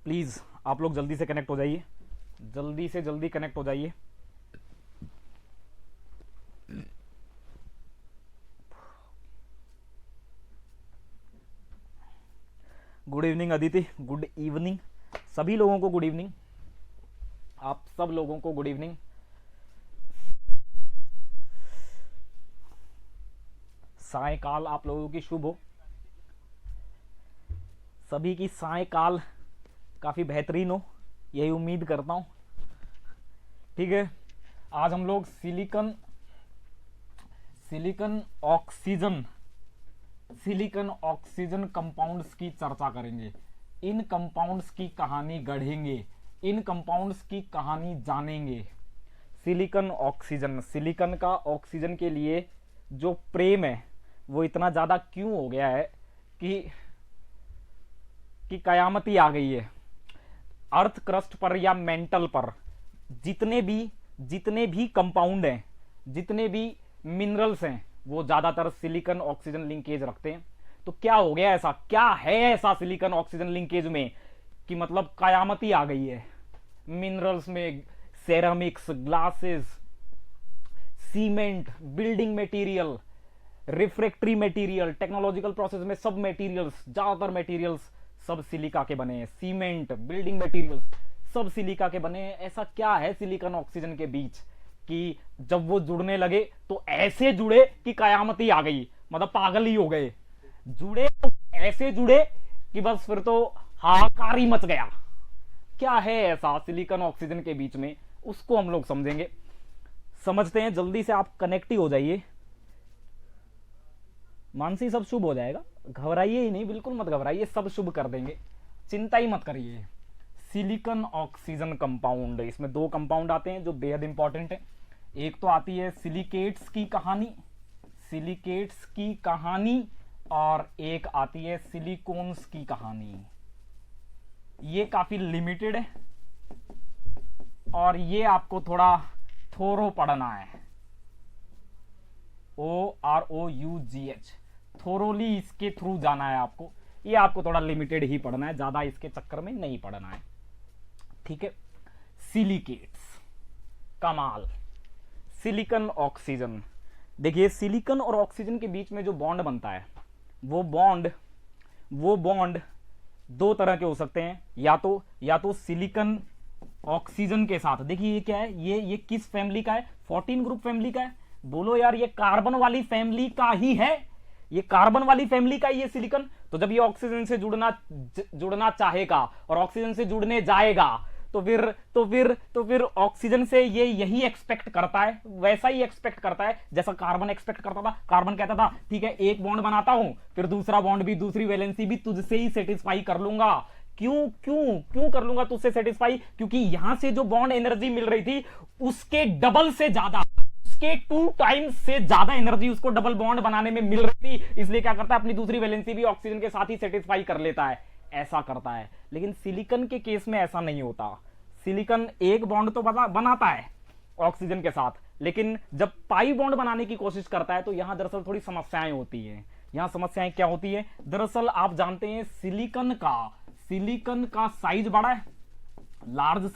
Please आप लोग जल्दी से कनेक्ट हो जाइए, जल्दी से जल्दी कनेक्ट हो जाइए। Good evening Aditi, good evening सभी लोगों को, गुड इवनिंग आप सब लोगों को, गुड इवनिंग। सायकाल आप लोगों की शुभ हो, सभी की सायकाल काफ़ी बेहतरीन हो, यही उम्मीद करता हूँ। ठीक है, आज हम लोग सिलिकॉन ऑक्सीजन कंपाउंड्स की चर्चा करेंगे। इन कंपाउंड्स की कहानी गढ़ेंगे, इन कंपाउंड्स की कहानी जानेंगे। सिलिकॉन का ऑक्सीजन के लिए जो प्रेम है वो इतना ज़्यादा क्यों हो गया है कि कयामत ही आ गई है। अर्थ क्रस्ट पर या मेंटल पर जितने भी कंपाउंड हैं, जितने भी मिनरल्स हैं, वो ज्यादातर सिलिकॉन ऑक्सीजन लिंकेज रखते हैं। तो क्या हो गया ऐसा, क्या है ऐसा सिलिकॉन ऑक्सीजन लिंकेज में कि मतलब कयामत ही आ गई है। मिनरल्स में ceramics, glasses, cement, building material, refractory material, technological process में सब मटेरियल्स, ज्यादातर मटेरियल्स सब सिलिका के बने हैं। सीमेंट, बिल्डिंग मटेरियल्स सब सिलिका के बने हैं। ऐसा क्या है सिलिकॉन ऑक्सीजन के बीच कि जब वो जुड़ने लगे तो ऐसे जुड़े कि कयामत ही आ गई, मतलब पागल ही हो गए। जुड़े तो ऐसे जुड़े कि बस फिर तो हाहाकार ही मच गया। क्या है ऐसा सिलिकॉन ऑक्सीजन के बीच में, उसको हम लोग समझेंगे, समझते हैं। जल्दी से आप कनेक्ट ही हो जाइए। मानसी सब शुभ हो जाएगा, घबराइए ही नहीं, बिल्कुल मत घबराइए, सब शुभ कर देंगे, चिंता ही मत करिए। सिलिकॉन ऑक्सीजन कंपाउंड, इसमें दो कंपाउंड आते हैं जो बेहद इंपॉर्टेंट है। एक तो आती है सिलिकेट्स की कहानी, और एक आती है सिलिकॉन्स की कहानी। ये काफी लिमिटेड है और ये आपको थोड़ा थोरो पढ़ना है। OROUGH, थोरोली इसके थ्रू जाना है आपको। ये आपको थोड़ा लिमिटेड ही पढ़ना है, ज्यादा इसके चक्कर में नहीं पढ़ना है। ठीक है, सिलिकेट्स, कमाल। सिलिकॉन ऑक्सीजन, देखिए सिलिकॉन और ऑक्सीजन के बीच में जो बॉन्ड बनता है वो बॉन्ड दो तरह के हो सकते हैं। या तो सिलिकॉन ऑक्सीजन के साथ, देखिए ये क्या है, ये किस फैमिली का है, 14 ग्रुप फैमिली का है। बोलो यार, ये कार्बन वाली फैमिली का ही है, ये कार्बन वाली फैमिली का ये सिलिकॉन। तो जब ये ऑक्सीजन से जुड़ना चाहेगा और ऑक्सीजन से जुड़ने जाएगा तो फिर ऑक्सीजन से ये यही एक्सपेक्ट करता है, वैसा ही एक्सपेक्ट करता है जैसा कार्बन एक्सपेक्ट करता था। कार्बन कहता था ठीक है, एक बॉन्ड बनाता हूं, फिर दूसरा बॉन्ड भी, दूसरी वैलेंसी भी तुझसे ही सेटिस्फाई कर लूंगा। क्यों कर लूंगा तुझसे सेटिस्फाई? क्योंकि यहां से जो बॉन्ड एनर्जी मिल रही थी उसके डबल से ज्यादा, उसके 2 टाइम्स से ज्यादा एनर्जी उसको डबल बॉन्ड बनाने में मिल रही थी। इसलिए क्या करता है, अपनी दूसरी वैलेंसी भी ऑक्सीजन के साथ ही सेटिस्फाई कर लेता है, ऐसा करता है। लेकिन सिलिकॉन के केस में ऐसा नहीं होता। सिलिकॉन एक बॉन्ड तो बनाता है ऑक्सीजन के साथ, लेकिन जब पाई बॉन्ड बनाने की कोशिश करता है तो यहां दरअसल थोड़ी समस्याएं होती हैं। यहां समस्याएं क्या होती है, दरअसल आप जानते हैं सिलिकॉन का साइज बड़ा है, लार्जर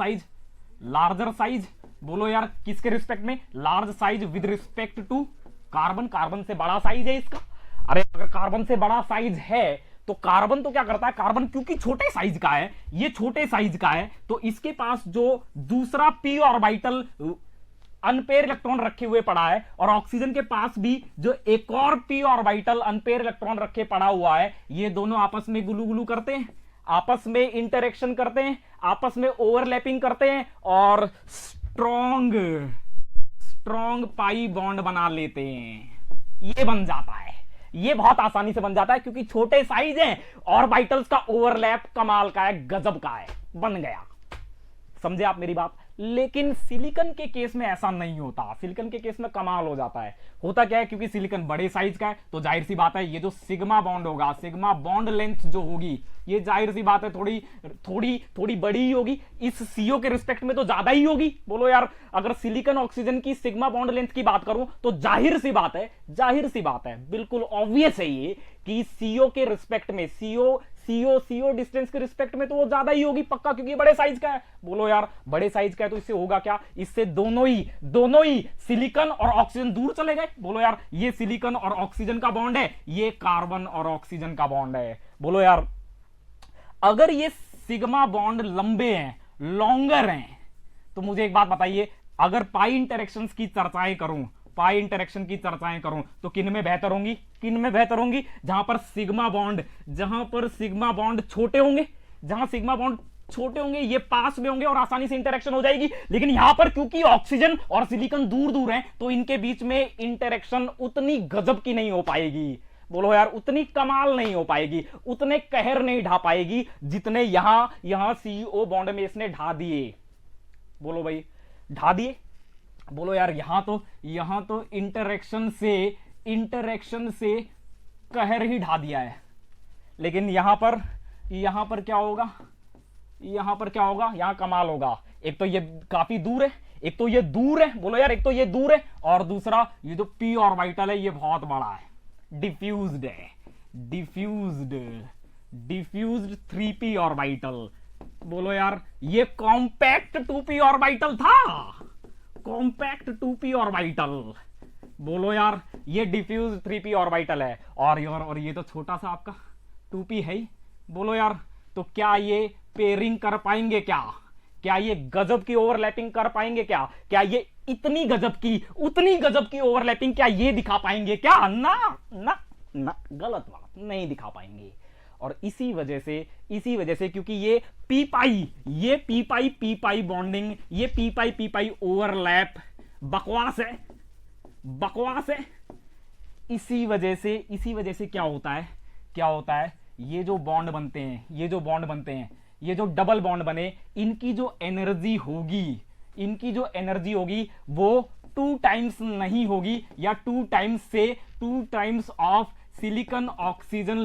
साइज। बोलो यार किसके रिस्पेक्ट में, large size with respect to carbon से बड़ा साइज है इसका। अरे अगर कार्बन से बड़ा साइज है तो कार्बन तो क्या करता है, कार्बन क्योंकि छोटे साइज का है, ये छोटे साइज का है, तो इसके पास जो दूसरा p ऑर्बिटल अनपेयर इलेक्ट्रॉन रखे हुए पड़ा है, और ऑक्सीजन के पास भी जो एक और p ऑर्बिटल अनपेयर इलेक्ट्रॉन रखे पड़ा हुआ है, ये दोनों आपस में गुलू करते हैं, आपस में इंटरेक्शन करते हैं, आपस में ओवरलैपिंग करते हैं और स्ट्रॉन्ग पाई बॉन्ड बना लेते हैं। ये बन जाता है, ये बहुत आसानी से बन जाता है क्योंकि छोटे साइज हैं, ऑर्बिटल्स का ओवरलैप कमाल का है, गजब का है, बन गया। समझे आप मेरी बात? लेकिन सिलिकॉन के केस में ऐसा नहीं होता। सिलिकॉन के केस में कमाल हो जाता है। होता क्या है, क्योंकि सिलिकॉन बड़े साइज का है तो जाहिर सी बात है ये जो सिग्मा बॉन्ड होगा, सिग्मा बॉन्ड लेंथ जो होगी, ये जाहिर सी बात है थोड़ी बड़ी ही होगी। इस सीओ के रिस्पेक्ट में तो ज्यादा ही होगी। बोलो यार, अगर सिलिकॉन ऑक्सीजन की सिग्मा बॉन्ड लेंथ की बात करूं तो जाहिर सी बात है, बिल्कुल ऑब्वियस है ये कि सीओ के रिस्पेक्ट में, सीओ डिस्टेंस के रिस्पेक्ट में तो वो ज्यादा ही होगी पक्का, क्योंकि बड़े साइज का है। बोलो यार बड़े साइज का है तो इससे होगा क्या, इससे दोनों ही सिलिकॉन और ऑक्सीजन दूर चले गए। बोलो यार ये सिलिकॉन और ऑक्सीजन का बॉन्ड है, ये कार्बन और ऑक्सीजन का बॉन्ड है। बोलो यार अगर ये सिग्मा बॉन्ड लंबे हैं, लॉन्गर हैं, तो मुझे एक बात बताइए, अगर पाई इंटरेक्शंस की चर्चाएं करूं, पाई इंटरेक्शन की चर्चाएं करूं तो किन में बेहतर होंगी, किन में बेहतर होंगी, जहां पर सिग्मा बॉन्ड छोटे होंगे, जहां सिग्मा बॉन्ड छोटे होंगे, ये पास में होंगे और आसानी से इंटरेक्शन हो जाएगी। लेकिन यहां पर क्योंकि ऑक्सीजन और सिलिकॉन दूर दूर हैं तो इनके बीच में इंटरेक्शन उतनी गजब की नहीं हो पाएगी। बोलो यार उतनी कमाल नहीं हो पाएगी, उतने कहर नहीं ढा पाएगी जितने यहां सीओ बॉन्ड में इसने ढा दिए। बोलो भाई ढा दिए। बोलो यार यहां तो इंटरेक्शन से कहर ही ढा दिया है। लेकिन यहां पर क्या होगा, यहां कमाल होगा। एक तो ये काफी दूर है, एक तो ये दूर है। बोलो यार एक तो ये दूर है और दूसरा ये जो पी ऑर्बिटल है ये बहुत बड़ा है, डिफ्यूज्ड है, डिफ्यूज्ड 3p ऑर्बिटल। बोलो यार ये कॉम्पैक्ट 2p ऑर्बिटल था, कॉम्पैक्ट 2p ऑर्बिटल। बोलो यार ये डिफ्यूज 3p ऑर्बिटल है और ये तो छोटा सा आपका 2p है ही। बोलो यार तो क्या ये पेयरिंग कर पाएंगे, क्या ये गजब की ओवरलैपिंग कर पाएंगे, क्या ये इतनी गजब की ओवरलैपिंग क्या ये दिखा पाएंगे क्या? ना ना ना, गलत बात, नहीं दिखा पाएंगे। और इसी वजह से क्योंकि ये पी पाई बॉन्डिंग, ये पी पाई ओवरलैप बकवास है। इसी वजह से क्या होता है ये जो बॉन्ड बनते हैं, ये जो डबल बॉन्ड बने, इनकी जो एनर्जी होगी वो 2 टाइम्स नहीं होगी, या 2 times of silicon oxygen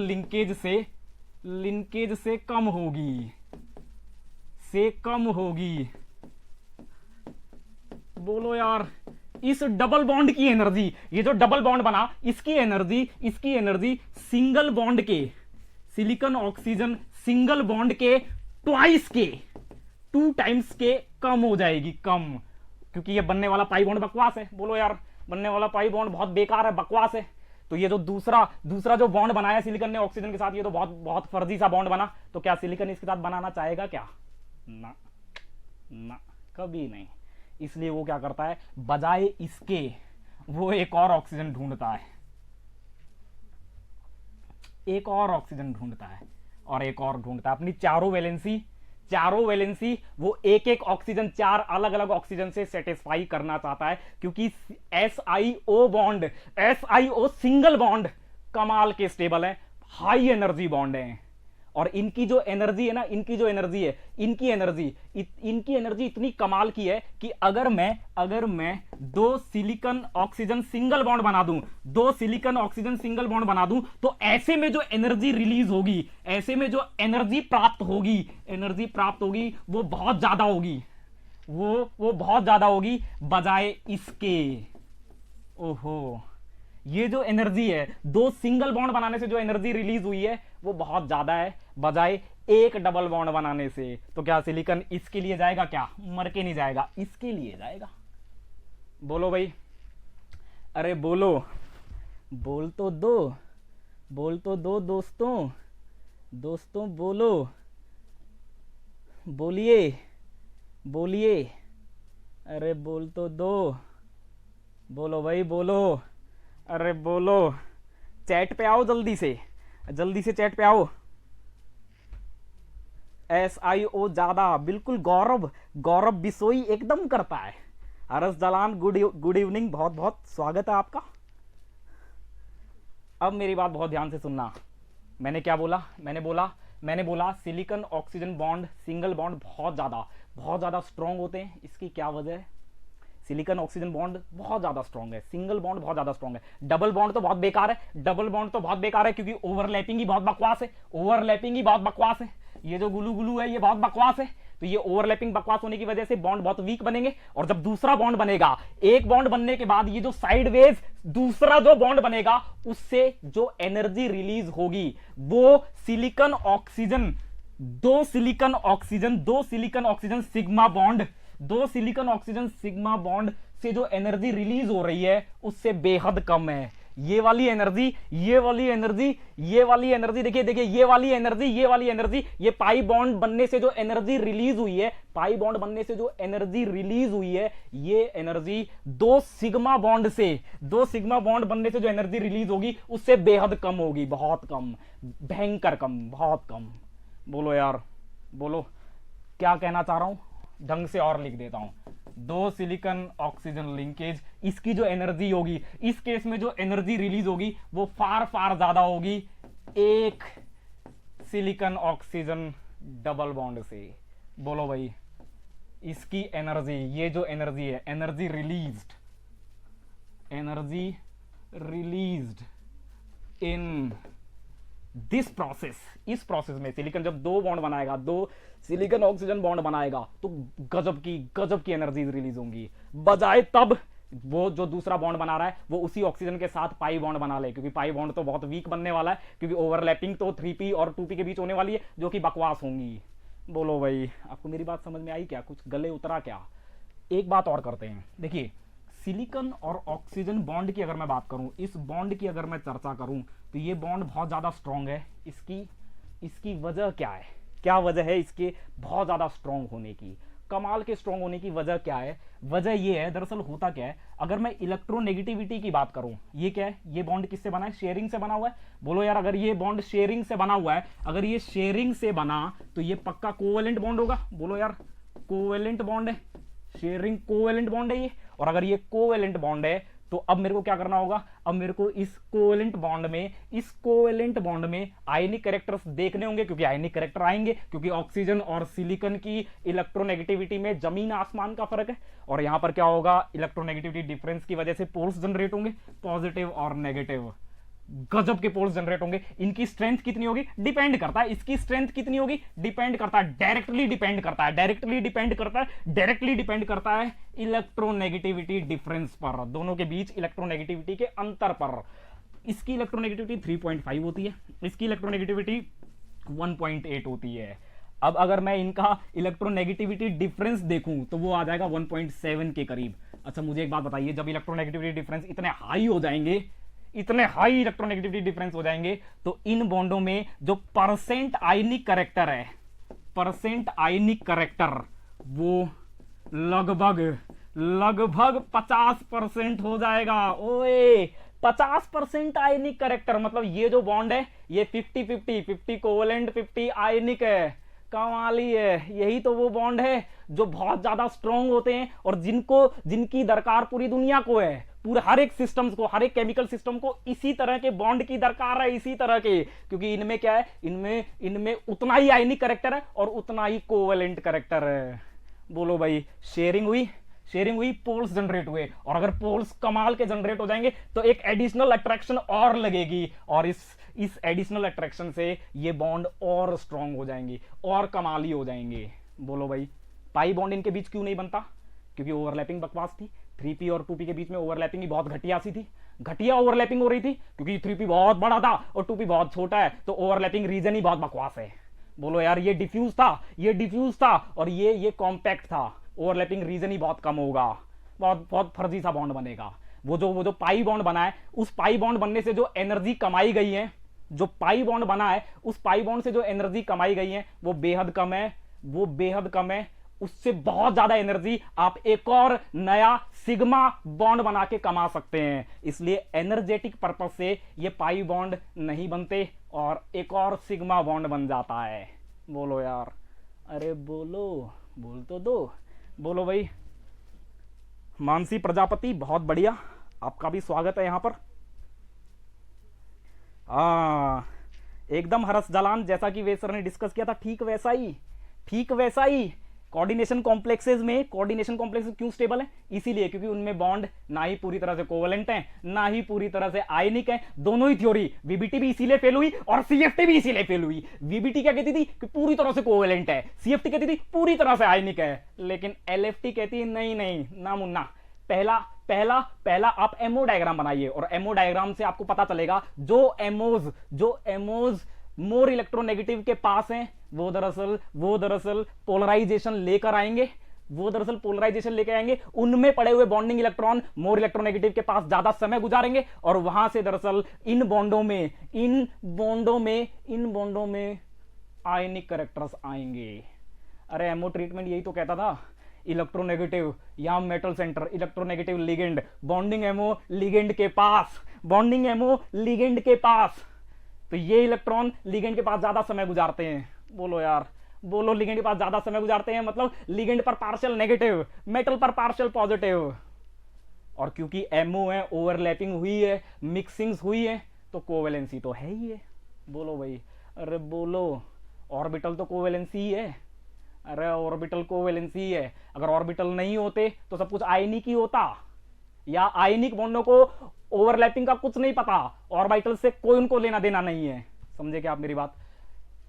linkage से कम होगी। बोलो यार इस डबल बॉन्ड की एनर्जी, ये जो डबल बॉन्ड बना इसकी एनर्जी सिंगल बॉन्ड के, सिलिकॉन ऑक्सीजन सिंगल बॉन्ड के ट्वाइस के, 2 टाइम्स के कम हो जाएगी, कम, क्योंकि ये बनने वाला पाई बॉन्ड बकवास है। बोलो यार बनने वाला पाई बॉन्ड बहुत बेकार है, बकवास है। तो ये जो दूसरा जो बॉन्ड बनाया सिलिकॉन ने ऑक्सीजन के साथ, ये तो बहुत फर्जी सा बॉन्ड बना। तो क्या सिलिकॉन इसके साथ बनाना चाहेगा क्या? ना ना, कभी नहीं। इसलिए वो क्या करता है, बजाय इसके वो एक और ऑक्सीजन ढूंढता है, अपनी चारों वैलेंसी वो एक ऑक्सीजन, 4 अलग अलग ऑक्सीजन से सेटिस्फाई करना चाहता है, क्योंकि SiO सिंगल बॉन्ड कमाल के स्टेबल है, हाई एनर्जी बॉन्ड है। और इनकी जो एनर्जी है ना, इनकी एनर्जी इतनी कमाल की है कि अगर मैं 2 सिलिकॉन ऑक्सीजन सिंगल बॉन्ड बना दूं, तो ऐसे में जो एनर्जी रिलीज होगी, ऐसे में जो एनर्जी प्राप्त होगी वो बहुत ज्यादा होगी, वो बहुत ज्यादा होगी बजाय इसके। ओहो, ये जो एनर्जी है 2 सिंगल बॉन्ड बनाने से जो एनर्जी रिलीज हुई है वो बहुत ज्यादा है बजाय एक डबल बॉन्ड बनाने से। तो क्या सिलिकॉन इसके लिए जाएगा क्या? मर के नहीं जाएगा, इसके लिए जाएगा। बोलो भाई, अरे बोलो, बोल तो दो दोस्तों बोलो, बोलिए, अरे बोल तो दो, बोलो भाई बोलो, अरे बोलो, चैट पे आओ, जल्दी से चैट पे आओ। SiO ज्यादा, बिल्कुल गौरव बिसोई एकदम करता है। हरस जलान गुड इवनिंग, बहुत बहुत स्वागत है आपका। अब मेरी बात बहुत ध्यान से सुनना। मैंने क्या बोला? मैंने बोला silicon oxygen bond, single bond बहुत ज्यादा स्ट्रांग होते हैं। इसकी क्या वजह है? सिलिकॉन ऑक्सीजन बॉन्ड बहुत ज्यादा स्ट्रांग है, सिंगल बॉन्ड बहुत ज्यादा स्ट्रांग है। डबल बॉन्ड तो बहुत बेकार है, क्योंकि ओवरलैपिंग ही बहुत बकवास है। ये जो गुलू है ये बहुत बकवास है, तो ये ओवरलैपिंग बकवास होने की वजह से बॉन्ड बहुत वीक बनेंगे, और जब दूसरा बॉन्ड बनेगा, एक बॉन्ड बनने के बाद ये जो साइडवेज दूसरा जो बॉन्ड बनेगा, उससे जो एनर्जी रिलीज होगी वो सिलिकॉन ऑक्सीजन, दो सिलिकॉन ऑक्सीजन सिग्मा बॉन्ड से जो एनर्जी रिलीज हो रही है उससे बेहद कम है। ये वाली एनर्जी देखिए ये वाली एनर्जी, ये पाई बॉन्ड बनने से जो एनर्जी रिलीज हुई है, ये एनर्जी दो सिग्मा बॉन्ड बनने से जो एनर्जी रिलीज होगी उससे बेहद कम होगी, बहुत कम, भयंकर कम, बहुत कम। बोलो यार, बोलो क्या कहना चाह रहा हूं, ढंग से और लिख देता हूं। दो सिलिकॉन ऑक्सीजन लिंकेज, इसकी जो एनर्जी होगी, इस केस में जो एनर्जी रिलीज होगी वो फार फार ज्यादा होगी एक सिलिकॉन ऑक्सीजन डबल बॉन्ड से। बोलो भाई, इसकी एनर्जी, ये जो एनर्जी है, energy released in this process, इस प्रोसेस में सिलिकॉन जब दो बॉन्ड बनाएगा, दो सिलिकॉन ऑक्सीजन बॉन्ड बनाएगा, तो गजब की एनर्जी रिलीज होंगी, बजाय तब वो जो दूसरा बॉन्ड बना रहा है वो उसी ऑक्सीजन के साथ पाई बॉन्ड बना ले, क्योंकि पाई बॉन्ड तो बहुत वीक बनने वाला है, क्योंकि ओवरलैपिंग तो 3p और 2p के बीच होने वाली है, जो कि बकवास होंगी। बोलो भाई, आपको मेरी बात समझ में आई क्या, कुछ गले उतरा क्या? एक बात और करते हैं, देखिए सिलिकॉन और ऑक्सीजन बॉन्ड की अगर मैं बात करूं, इस बॉन्ड की अगर मैं चर्चा करूं, तो ये बॉन्ड बहुत ज्यादा स्ट्रांग है। इसकी वजह क्या है, क्या वजह है इसके बहुत ज्यादा स्ट्रांग होने की, कमाल के स्ट्रांग होने की वजह क्या है? वजह ये है, दरअसल होता क्या है, अगर मैं इलेक्ट्रोनेगेटिविटी की बात करूं, ये क्या है, ये बॉन्ड किससे बना है, शेयरिंग से बना हुआ है। बोलो यार, अगर ये बॉन्ड शेयरिंग से बना हुआ है, अगर ये शेयरिंग से बना तो ये पक्का कोवेलेंट बॉन्ड होगा। बोलो यार, कोवेलेंट बॉन्ड है, शेयरिंग कोवेलेंट बॉन्ड है ये। और अगर ये कोवेलेंट बॉन्ड है तो अब मेरे को क्या करना होगा, अब मेरे को इस कोवेलेंट बॉन्ड में आयनिक कैरेक्टर्स देखने होंगे, क्योंकि आयनिक कैरेक्टर आएंगे, क्योंकि ऑक्सीजन और सिलिकॉन की इलेक्ट्रोनेगेटिविटी में जमीन आसमान का फर्क है। और यहां पर क्या होगा, इलेक्ट्रोनेगेटिविटी डिफरेंस की वजह से पोल्स जनरेट होंगे, पॉजिटिव और नेगेटिव, गजब के पोल्स जनरेट होंगे। इनकी स्ट्रेंथ कितनी होगी, डिपेंड करता है, इसकी स्ट्रेंथ कितनी होगी, डिपेंड करता है, डायरेक्टली डिपेंड करता है इलेक्ट्रोनेगेटिविटी डिफरेंस पर, दोनों के बीच इलेक्ट्रोनेगेटिविटी के अंतर पर। इसकी इलेक्ट्रोनेगेटिविटी 3.5 होती है, इसकी इलेक्ट्रोनेगेटिविटी 1.8 होती है। अब अगर मैं इनका इलेक्ट्रोनेगेटिविटी डिफरेंस देखूं तो वो आ जाएगा 1.7 के करीब। अच्छा मुझे एक बात बताइए, जब इलेक्ट्रोनेगेटिविटी डिफरेंस इतने हाई हो जाएंगे, इतने हाई इलेक्ट्रोनेगेटिविटी डिफरेंस हो जाएंगे, तो इन बॉन्डों में जो परसेंट आयनिक कैरेक्टर है, वो लगभग 50% हो जाएगा। ओए 50% आयनिक कैरेक्टर, मतलब ये जो बॉन्ड है ये 50-50 कोवेलेंट 50 आयनिक है। कमाली है, यही तो वो बॉन्ड है जो बहुत ज्यादा स्ट्रॉन्ग होते हैं और जिनकी दरकार पूरी दुनिया को है, पूरे हर एक सिस्टम्स को, हर एक केमिकल सिस्टम को इसी तरह के बॉन्ड की दरकार है, इसी तरह के, क्योंकि इनमें क्या है, इनमें उतना ही आयनिक कैरेक्टर है और उतना ही कोवेलेंट कैरेक्टर है। बोलो भाई, शेयरिंग हुई, पोल्स जनरेट हुए, और अगर पोल्स कमाल के जनरेट हो जाएंगे तो एक एडिशनल अट्रैक्शन और लगेगी, और इस एडिशनल अट्रैक्शन से ये बॉन्ड और स्ट्रांग हो जाएंगे और कमाली हो जाएंगे। बोलो भाई, पाई बॉन्ड इनके बीच क्यों नहीं बनता, क्योंकि ओवरलैपिंग बकवास थी। 3p और 2p के बीच में ओवरलैपिंग ही बहुत घटिया सी थी, घटिया ओवरलैपिंग हो रही थी, क्योंकि 3p बहुत बड़ा था और 2p बहुत छोटा है, तो ओवरलैपिंग रीजन ही बहुत बकवास है। बोलो यार, ये डिफ्यूज था और ये कॉम्पैक्ट था, ओवरलैपिंग रीजन ही बहुत कम होगा, बहुत फर्जी सा बॉन्ड बनेगा। वो जो पाई बॉन्ड बना है, उस पाई बॉन्ड बनने से जो एनर्जी कमाई गई है, जो पाई बॉन्ड बना है उस पाई बॉन्ड से जो एनर्जी कमाई गई है वो बेहद कम है, उससे बहुत ज्यादा एनर्जी आप एक और नया सिग्मा बॉन्ड बना के कमा सकते हैं। इसलिए एनर्जेटिक पर्पस से ये पाई बॉन्ड नहीं बनते और एक और सिग्मा बॉन्ड बन जाता है। बोलो यार, अरे बोल तो दो। बोलो भाई, मानसी प्रजापति, बहुत बढ़िया, आपका भी स्वागत है यहां पर। एकदम हरस जलान, जैसा कि वेद सर ने डिस्कस किया था, ठीक वैसा ही कोऑर्डिनेशन कॉम्प्लेक्सेस क्यों स्टेबल है? इसीलिए क्योंकि उनमें बॉन्ड ना ही पूरी तरह से कोवेलेंट है, ना ही पूरी तरह से आयनिक है। दोनों ही थ्योरी, वीबीटी भी इसीलिए फेल हुई और सीएफटी भी इसीलिए फेल हुई। वीबीटी क्या कहती थी कि पूरी तरह से कोवेलेंट है, सीएफटी कहती थी पूरी तरह से आयनिक है, लेकिन एलएफटी कहती है नहीं नहीं ना मुन्ना, पहला पहला पहला आप एमओ डायग्राम बनाइए और एमओ डायग्राम से आपको पता चलेगा जो एमओज मोर इलेक्ट्रोनेगेटिव के पास हैं वो दरअसल पोलराइजेशन लेकर आएंगे, उनमें पड़े हुए बॉन्डिंग इलेक्ट्रॉन मोर इलेक्ट्रोनेगेटिव के पास ज्यादा समय गुजारेंगे और वहां से दरअसल इन बॉन्डों में आयनिक कैरेक्टर्स आएंगे। अरे एमओ ट्रीटमेंट यही तो कहता था, इलेक्ट्रोनेगेटिव या metal centre, electronegative ligand, bonding ammo ligand के पास, तो ये इलेक्ट्रॉन लिगेंड के पास ज्यादा समय गुजारते हैं। बोलो यार, बोलो, लिगेंड के पास ज्यादा समय गुजारते हैं मतलब लिगेंड पर पार्शियल नेगेटिव, मेटल पर पार्शियल पॉजिटिव। और क्योंकि एमओ है, ओवरलैपिंग हुई है, मिक्सिंग्स हुई है, तो कोवेलेंसी तो है ही है। बोलो भाई, अरे बोलो, ऑर्बिटल तो कोवेलेंसी ही है। अरे ऑर्बिटल कोवेलेंसी है, अगर ऑर्बिटल नहीं होते तो सब कुछ आयनिक ही होता, या आयनिक बॉन्डों को ओवरलैपिंग का कुछ नहीं पता, ऑर्बिटल से कोई उनको लेना देना नहीं है। समझे क्या आप मेरी बात?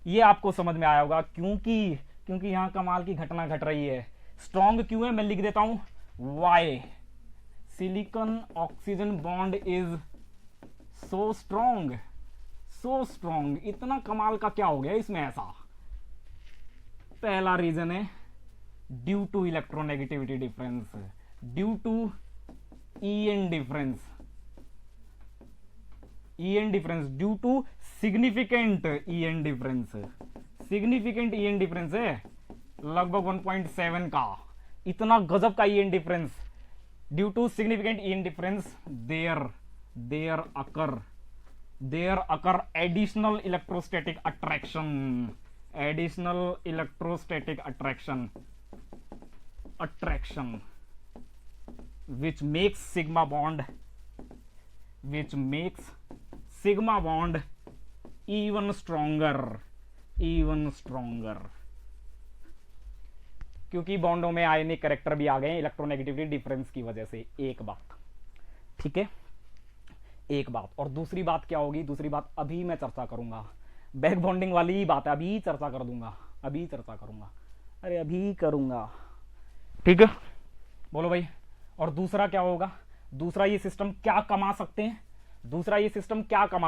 ये आपको समझ में आया होगा क्योंकि यहां कमाल की घटना घट रही है। स्ट्रॉन्ग क्यों है मैं लिख देता हूं, why silicon oxygen bond is so strong. इतना कमाल का क्या हो गया इसमें ऐसा? पहला रीजन है due to electronegativity difference, due to EN difference, due to significant EN difference है लगभग 1.7 का, इतना गजब का EN difference. Due to significant EN difference there occur additional electrostatic attraction which makes sigma bond even stronger। क्योंकि बॉन्डों में आयनिक character भी आ गए इलेक्ट्रोनेगेटिविटी डिफरेंस की वजह से। एक बात, ठीक है, एक बात। और दूसरी बात क्या होगी? दूसरी बात अभी मैं चर्चा करूंगा, बैक बॉन्डिंग वाली ही बात है, अभी चर्चा करूंगा, अरे अभी करूंगा, ठीक है। बोलो भाई, और दूसरा क्या होगा? दूसरा ये सिस्टम क्या कमा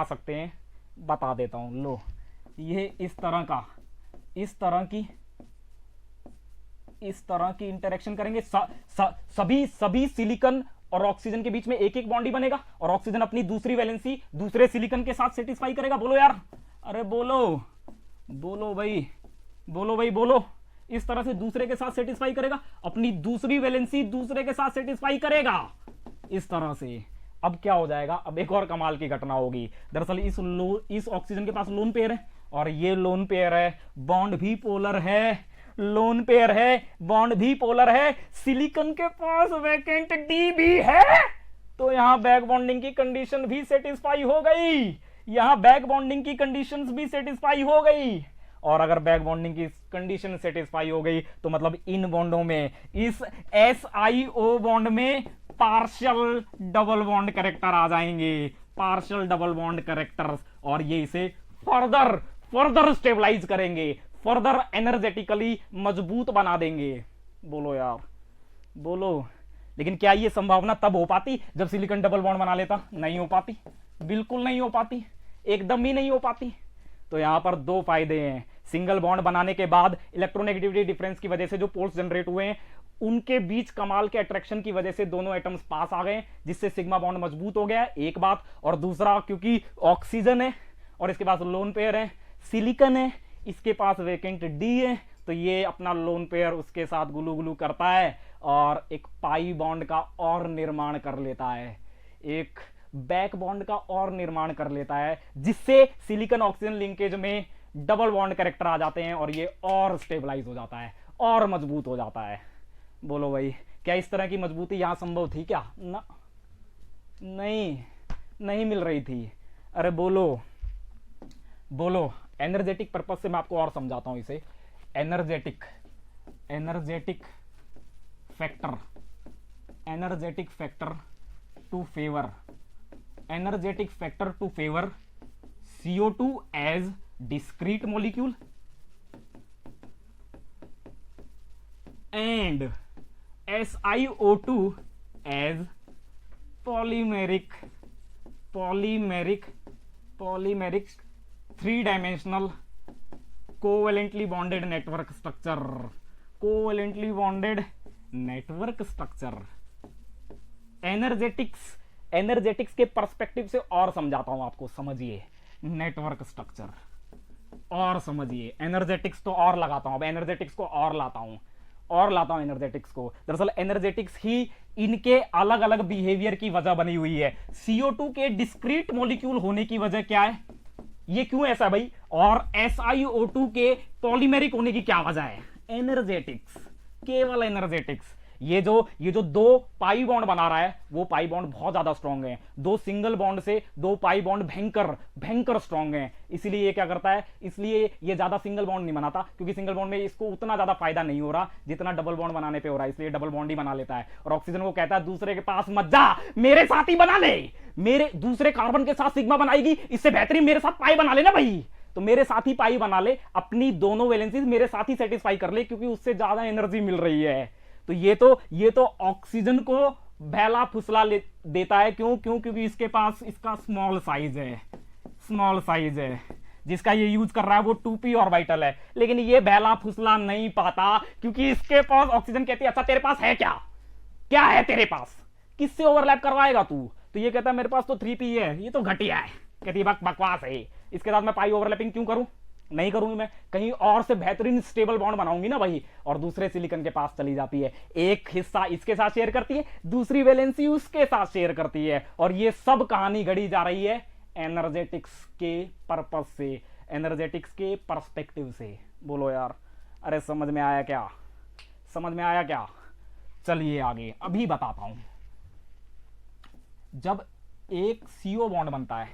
सकते हैं बता देता हूं। लो, ये इस तरह की इंटरेक्शन करेंगे, सभी सिलिकॉन और ऑक्सीजन के बीच में एक एक बॉन्ड ही बनेगा और ऑक्सीजन अपनी दूसरी वैलेंसी दूसरे सिलिकॉन के साथ सेटिस्फाई करेगा। बोलो यार, अरे बोलो भाई, बोलो। इस तरह से दूसरे के साथ सेटिस्फाई करेगा, अपनी दूसरी वैलेंसी दूसरे के साथ सेटिस्फाई करेगा, इस तरह से। अब क्या हो जाएगा? अब एक और कमाल की घटना होगी। दरअसल इस ऑक्सीजन के पास लोन पेयर है और ये लोन पेयर है, बॉन्ड भी पोलर है, बॉन्ड भी पोलर है, सिलिकॉन के पास वैकेंट डी भी है, तो यहां बैक बॉन्डिंग की कंडीशन भी सेटिस्फाई हो गई, और अगर बैक बॉन्डिंग की कंडीशन सेटिस्फाई हो गई तो मतलब इन बॉन्डों में, इस SiO बॉन्ड में पार्शियल डबल बॉन्ड कैरेक्टर आ जाएंगे, और ये इसे फर्दर स्टेबलाइज करेंगे, फर्दर एनर्जेटिकली मजबूत बना देंगे। बोलो यार, बोलो। लेकिन क्या ये संभावना तब हो पाती जब सिलिकॉन डबल बॉन्ड बना लेता? नहीं हो पाती, बिल्कुल नहीं हो पाती, एकदम ही नहीं हो पाती। तो यहां पर दो फायदे हैं। सिंगल बॉन्ड बनाने के बाद इलेक्ट्रोनेगेटिविटी डिफरेंस की वजह से जो पोल्स जनरेट हुए हैं, उनके बीच कमाल के अट्रैक्शन की वजह से दोनों एटम्स पास आ गए, जिससे सिग्मा बॉन्ड मजबूत हो गया, एक बात। और दूसरा, क्योंकि ऑक्सीजन है और इसके पास लोन पेयर है, सिलिकॉन है, इसके पास वैकेंट डी है, तो ये अपना लोन पेयर उसके साथ गुलू करता है और एक पाई बॉन्ड का और निर्माण कर लेता है, एक बैक बॉन्ड का और निर्माण कर लेता है, जिससे सिलिकॉन ऑक्सीजन लिंकेज में डबल बॉन्ड कैरेक्टर आ जाते हैं और ये और स्टेबलाइज हो जाता है और मजबूत हो जाता है। बोलो भाई, क्या इस तरह की मजबूती यहां संभव थी क्या? ना, नहीं मिल रही थी। अरे बोलो, एनर्जेटिक पर्पस से मैं आपको और समझाता हूं इसे। Energetic factor, energetic factor to favour, energetic factor to favour CO2 as discrete molecule and SiO2 as polymeric, polymeric three dimensional covalently bonded network structure, covalently bonded network structure. Energetics, energetics के perspective से और समझाता हूं आपको, समझिए network structure और समझिए। Energetics तो और लगाता हूं, अब एनर्जेटिक्स को और लाता हूं एनर्जेटिक्स को। दरअसल एनर्जेटिक्स ही इनके अलग अलग बिहेवियर की वजह बनी हुई है। CO2 के डिस्क्रीट मॉलिक्यूल होने की वजह क्या है, ये क्यों ऐसा है भाई, और SiO2 के पॉलीमेरिक होने की क्या वजह है। एनर्जेटिक्स, केवल एनर्जेटिक्स। ये जो दो पाई बॉन्ड बना रहा है वो पाई बॉन्ड बहुत ज्यादा स्ट्रांग है, दो सिंगल बॉन्ड से दो पाई बॉन्ड भयंकर स्ट्रांग है। इसलिए ये क्या करता है, इसलिए ये ज्यादा सिंगल बॉन्ड नहीं बनाता, क्योंकि सिंगल बॉन्ड में इसको उतना ज्यादा फायदा नहीं हो रहा जितना डबल बॉन्ड बनाने पे हो रहा है, इसलिए डबल बॉन्ड ही बना लेता है। और ऑक्सीजन को कहता है दूसरे के पास मत जा, मेरे साथ ही बना ले, मेरे दूसरे कार्बन के साथ सिग्मा बनाएगी, इससे बेहतरीन मेरे साथ पाई बना लेना भाई, तो मेरे साथ ही पाई बना ले, अपनी दोनों वैलेंसीज मेरे साथ ही सेटिस्फाई कर ले, क्योंकि उससे ज्यादा एनर्जी मिल रही है। तो ये तो ऑक्सीजन को बहला फुसला देता है। क्यों? क्योंकि इसके पास इसका स्मॉल साइज है, जिसका ये यूज कर रहा है वो 2p ऑर्बिटल है, लेकिन ये बहला फुसला नहीं पाता, क्योंकि इसके पास ऑक्सीजन कहती है अच्छा तेरे पास है क्या है तेरे पास, किससे ओवरलैप करवाएगा तू, तो ये कहता है मेरे पास तो 3p है, ये तो घटिया है, कहती है बकवास है, इसके साथ मैं पाई ओवरलैपिंग क्यों करूं, नहीं करूंगी, मैं कहीं और से बेहतरीन स्टेबल बॉन्ड बनाऊंगी ना भाई। और दूसरे सिलिकॉन के पास चली जाती है, एक हिस्सा इसके साथ शेयर करती है, दूसरी वैलेंसी उसके साथ शेयर करती है, और ये सब कहानी घड़ी जा रही है एनर्जेटिक्स के पर्पस से, एनर्जेटिक्स के पर्सपेक्टिव से। बोलो यार, अरे समझ में आया क्या? चलिए आगे अभी बताता हूं। जब एक CO बॉन्ड बनता है,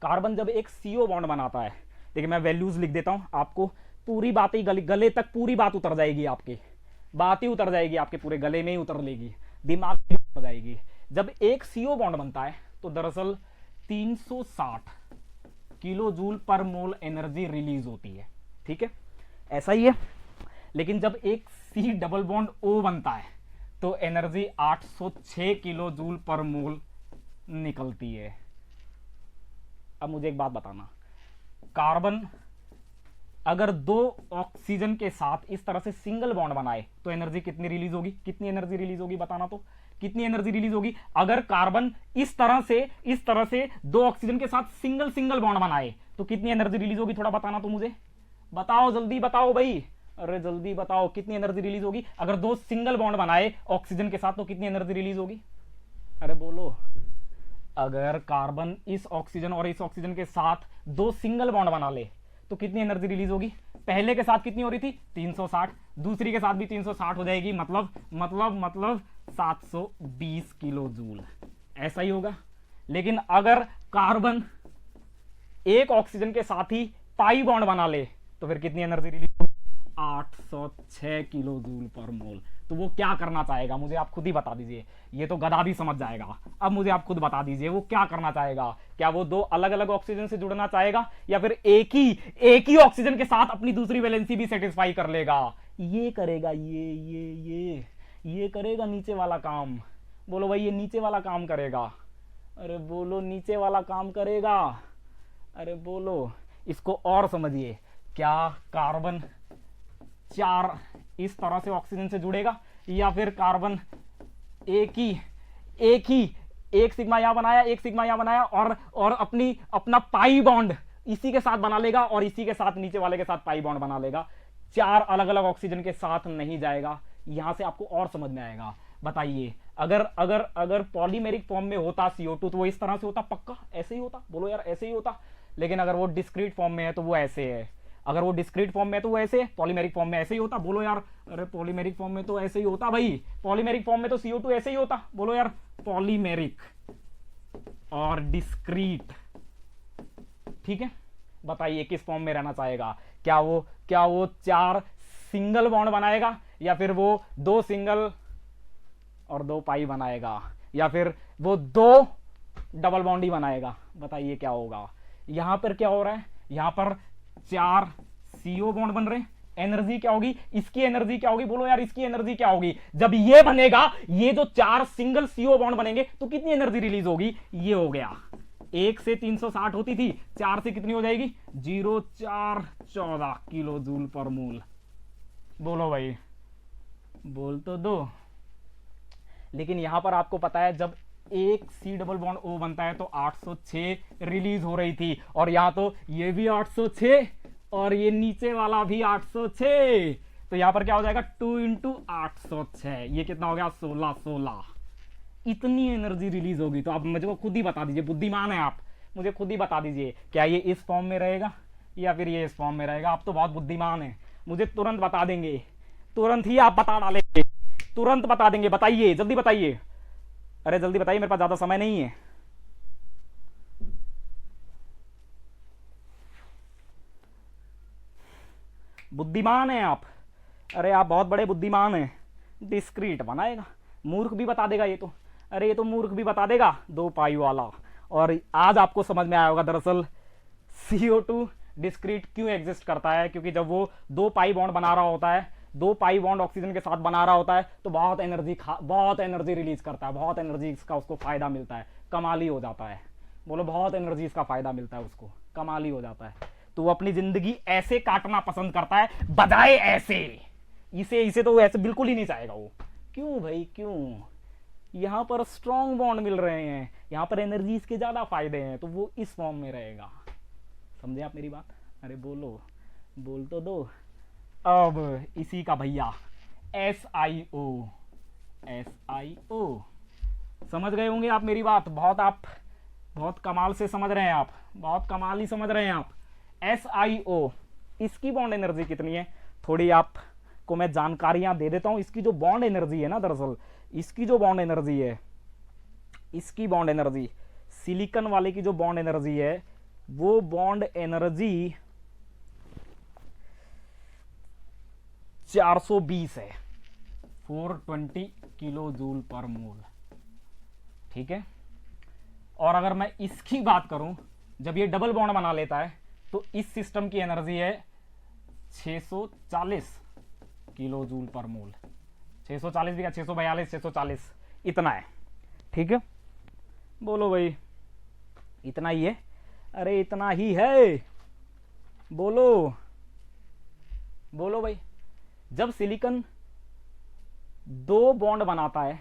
कार्बन जब एक CO बॉन्ड बनाता है, देखिए मैं वैल्यूज लिख देता हूं, आपको पूरी बात ही गले तक पूरी बात उतर जाएगी, बात ही उतर जाएगी, आपके पूरे गले में ही उतर लेगी, दिमाग में उतर जाएगी। जब एक CO बॉन्ड बनता है तो दरअसल 360 किलो जूल पर मोल एनर्जी रिलीज होती है, ठीक है, ऐसा ही है। लेकिन जब एक C डबल बॉन्ड O बनता है तो एनर्जी 806 किलो जूल पर मोल निकलती है। अब मुझे एक बात बताना, कार्बन अगर दो ऑक्सीजन के साथ इस तरह से सिंगल बॉन्ड बनाए तो एनर्जी कितनी रिलीज होगी, बताना तो, कितनी एनर्जी रिलीज होगी। अगर कार्बन इस तरह से दो ऑक्सीजन के साथ सिंगल बॉन्ड बनाए तो कितनी एनर्जी रिलीज होगी, थोड़ा बताना तो मुझे, बताओ जल्दी बताओ भाई, अरे जल्दी बताओ कितनी एनर्जी रिलीज होगी। अगर दो सिंगल बॉन्ड बनाए ऑक्सीजन के साथ तो कितनी एनर्जी रिलीज होगी, अरे बोलो। अगर कार्बन इस ऑक्सीजन और इस ऑक्सीजन के साथ दो सिंगल बॉन्ड बना ले तो कितनी एनर्जी रिलीज होगी, पहले के साथ कितनी हो रही थी 360, दूसरी के साथ भी 360 हो जाएगी, मतलब 720 किलो जूल, ऐसा ही होगा। लेकिन अगर कार्बन एक ऑक्सीजन के साथ ही पाई बॉन्ड बना ले तो फिर कितनी एनर्जी रिलीज होगी, 806 किलो जूल पर मोल। तो वो क्या करना चाहेगा मुझे आप खुद ही बता दीजिए, ये तो गधा भी समझ जाएगा, अब मुझे आप खुद बता दीजिए वो क्या करना चाहेगा। क्या वो दो अलग अलग ऑक्सीजन से जुड़ना चाहेगा या फिर एक ही ऑक्सीजन के साथ अपनी दूसरी वैलेंसी भी सेटिस्फाई कर लेगा, ये करेगा, ये करेगा नीचे वाला काम। बोलो भाई ये नीचे वाला काम करेगा, अरे बोलो नीचे वाला काम करेगा, अरे बोलो। इसको और समझिए, क्या कार्बन 4 इस तरह से ऑक्सीजन से जुड़ेगा या फिर कार्बन एक सिग्मा यहां बनाया और अपना पाई बॉन्ड इसी के साथ बना लेगा और इसी के साथ नीचे वाले के साथ पाई बॉन्ड बना लेगा, 4 अलग अलग ऑक्सीजन के साथ नहीं जाएगा। यहां से आपको और समझ में आएगा। बताइए अगर पॉलीमेरिक फॉर्म में होता CO2 तो वो इस तरह से होता, पक्का ऐसे ही होता, बोलो यार ऐसे ही होता। लेकिन अगर वो डिस्क्रीट फॉर्म में है तो वो ऐसे है, अगर वो डिस्क्रीट फॉर्म में तो वो ऐसे, पॉलीमेरिक फॉर्म में ऐसे ही होता, बोलो यार, अरे पॉलीमेरिक फॉर्म में तो ऐसे ही होता भाई, पॉलीमेरिक फॉर्म में तो CO2 ऐसे ही होता, बोलो यार। पॉलीमेरिक और डिस्क्रीट, ठीक है, बताइए किस फॉर्म में रहना चाहेगा। क्या वो 4 सिंगल बॉन्ड बनाएगा, या फिर वो 2 सिंगल और 2 पाई बनाएगा, या फिर वो 2 डबल बॉन्ड ही बनाएगा? बताइए क्या होगा। यहां पर क्या हो रहा है, यहां पर 4 CO बॉन्ड बन रहे हैं। एनर्जी क्या होगी, इसकी एनर्जी क्या होगी, बोलो यार इसकी एनर्जी क्या होगी? जब ये बनेगा, ये जो 4 सिंगल CO बॉन्ड बनेंगे तो कितनी एनर्जी रिलीज होगी? ये हो गया 1 से 360 होती थी, 4 से कितनी हो जाएगी? 0,414 किलो जूल पर मोल। बोलो भाई, बोल तो दो। लेकिन यहां पर आपको पता है जब एक C डबल बॉन्ड O बनता है तो 806 रिलीज हो रही थी, और यहां तो ये भी 806 और ये नीचे वाला भी 806, तो यहां पर क्या हो जाएगा 2 × 806, ये कितना हो गया 1616। इतनी एनर्जी रिलीज होगी। तो आप मुझे खुद ही बता दीजिए, बुद्धिमान है आप, मुझे खुद ही बता दीजिए क्या ये इस फॉर्म में रहेगा या फिर ये इस फॉर्म में रहेगा? आप तो बहुत बुद्धिमान हैं, मुझे तुरंत बता देंगे, तुरंत ही आप बता डालेंगे, तुरंत बता देंगे। बताइए, जल्दी बताइए, अरे जल्दी बताइए, मेरे पास ज्यादा समय नहीं है। बुद्धिमान हैं आप, अरे आप बहुत बड़े बुद्धिमान हैं। डिस्क्रीट बनाएगा, मूर्ख भी बता देगा ये तो, अरे ये तो मूर्ख भी बता देगा 2 पाई वाला। और आज आपको समझ में आया होगा दरअसल CO2 डिस्क्रीट क्यों एग्जिस्ट करता है, क्योंकि जब वो 2 पाई बॉन्ड बना रहा होता है, 2 पाई बॉन्ड ऑक्सीजन के साथ बना रहा होता है, तो बहुत एनर्जी रिलीज करता है, बहुत एनर्जी का उसको फायदा मिलता है, कमाली हो जाता है। बोलो, बहुत एनर्जी इसका फायदा मिलता है उसको, कमाली हो जाता है। तो वो अपनी जिंदगी ऐसे काटना पसंद करता है, बजाय ऐसे। इसे तो ऐसे बिल्कुल ही नहीं चाहेगा वो। क्यों भाई, क्यों? यहां पर स्ट्रॉन्ग बॉन्ड मिल रहे हैं, यहां पर एनर्जी के ज्यादा फायदे हैं, तो वो इस फॉर्म में रहेगा। समझे आप मेरी बात? अरे बोलो, बोल तो दो। अब इसी का भैया SiO, समझ गए होंगे आप मेरी बात। आप बहुत कमाल से समझ रहे हैं, आप बहुत कमाल ही समझ रहे हैं आप। SiO, इसकी बॉन्ड एनर्जी कितनी है? थोड़ी आपको मैं जानकारियां दे देता हूं। इसकी जो बॉन्ड एनर्जी है ना, दरअसल इसकी जो बॉन्ड एनर्जी है, इसकी बॉन्ड एनर्जी, सिलिकॉन वाले की जो बॉन्ड एनर्जी है, वो बॉन्ड एनर्जी 420 है, 420 किलो जूल पर मोल। ठीक है। और अगर मैं इसकी बात करूं, जब ये डबल बॉन्ड बना लेता है तो इस सिस्टम की एनर्जी है 640 किलो जूल पर मोल। 640 भी क्या, 642, 640, इतना है। ठीक है, बोलो भाई, इतना ही है? अरे इतना ही है, बोलो बोलो भाई। जब सिलिकॉन 2 बॉन्ड बनाता है,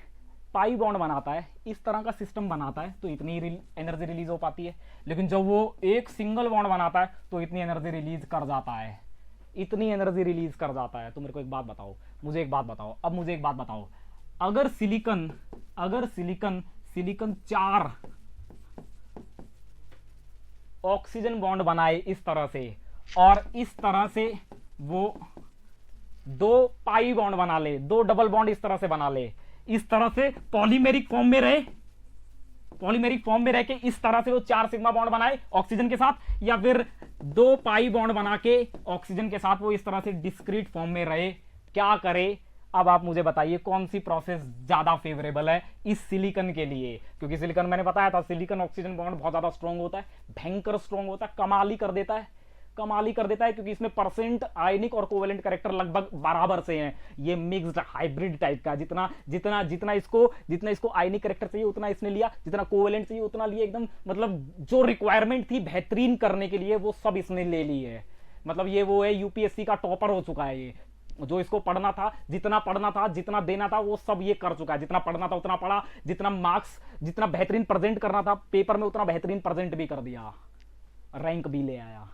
पाई बॉन्ड बनाता है, इस तरह का सिस्टम बनाता है, तो इतनी एनर्जी रिलीज हो पाती है। लेकिन जब वो एक सिंगल बॉन्ड बनाता है तो इतनी एनर्जी रिलीज कर जाता है, इतनी एनर्जी रिलीज कर जाता है। तो मेरे को एक बात बताओ, मुझे एक बात बताओ, अब मुझे एक बात बताओ, अगर सिलिकॉन 4 ऑक्सीजन बॉन्ड बनाए इस तरह से, और इस तरह से वो 2 पाई बॉन्ड बना ले, 2 डबल बॉन्ड इस तरह से बना ले, इस तरह से पॉलीमेरिक फॉर्म में रहे, पॉलीमेरिक फॉर्म में रह के इस तरह से वो 4 सिग्मा बॉन्ड बनाए ऑक्सीजन के साथ, या फिर 2 पाई बॉन्ड बना के ऑक्सीजन के साथ वो इस तरह से डिस्क्रीट फॉर्म में रहे, क्या करे? अब आप मुझे बताइए कौन सी प्रोसेस ज्यादा फेवरेबल है इस सिलिकॉन के लिए? क्योंकि सिलिकॉन, मैंने बताया था, सिलिकॉन ऑक्सीजन बॉन्ड बहुत ज्यादा स्ट्रॉन्ग होता है, भयंकर स्ट्रॉन्ग होता है, कमाल ही कर देता है, क्योंकि इसमें परसेंट आयनिक और कोवेलेंट कैरेक्टर लगभग बराबर से हैं। ये मिक्स्ड हाइब्रिड टाइप का, जितना इसको आयनिक कैरेक्टर चाहिए उतना इसने लिया, जितना कोवेलेंट चाहिए उतना लिया, एकदम मतलब जो रिक्वायरमेंट थी बेहतरीन करने के लिए वो सब इसने ले ली है। मतलब ये वो है, यूपीएससी का टॉपर हो चुका है ये। जो इसको पढ़ना था, जितना देना था वो सब ये कर चुका है। जितना पढ़ना था उतना पढ़ा, जितना मार्क्स, जितना बेहतरीन प्रेजेंट करना था पेपर में उतना बेहतरीन प्रेजेंट भी कर दिया, रैंक भी ले आया।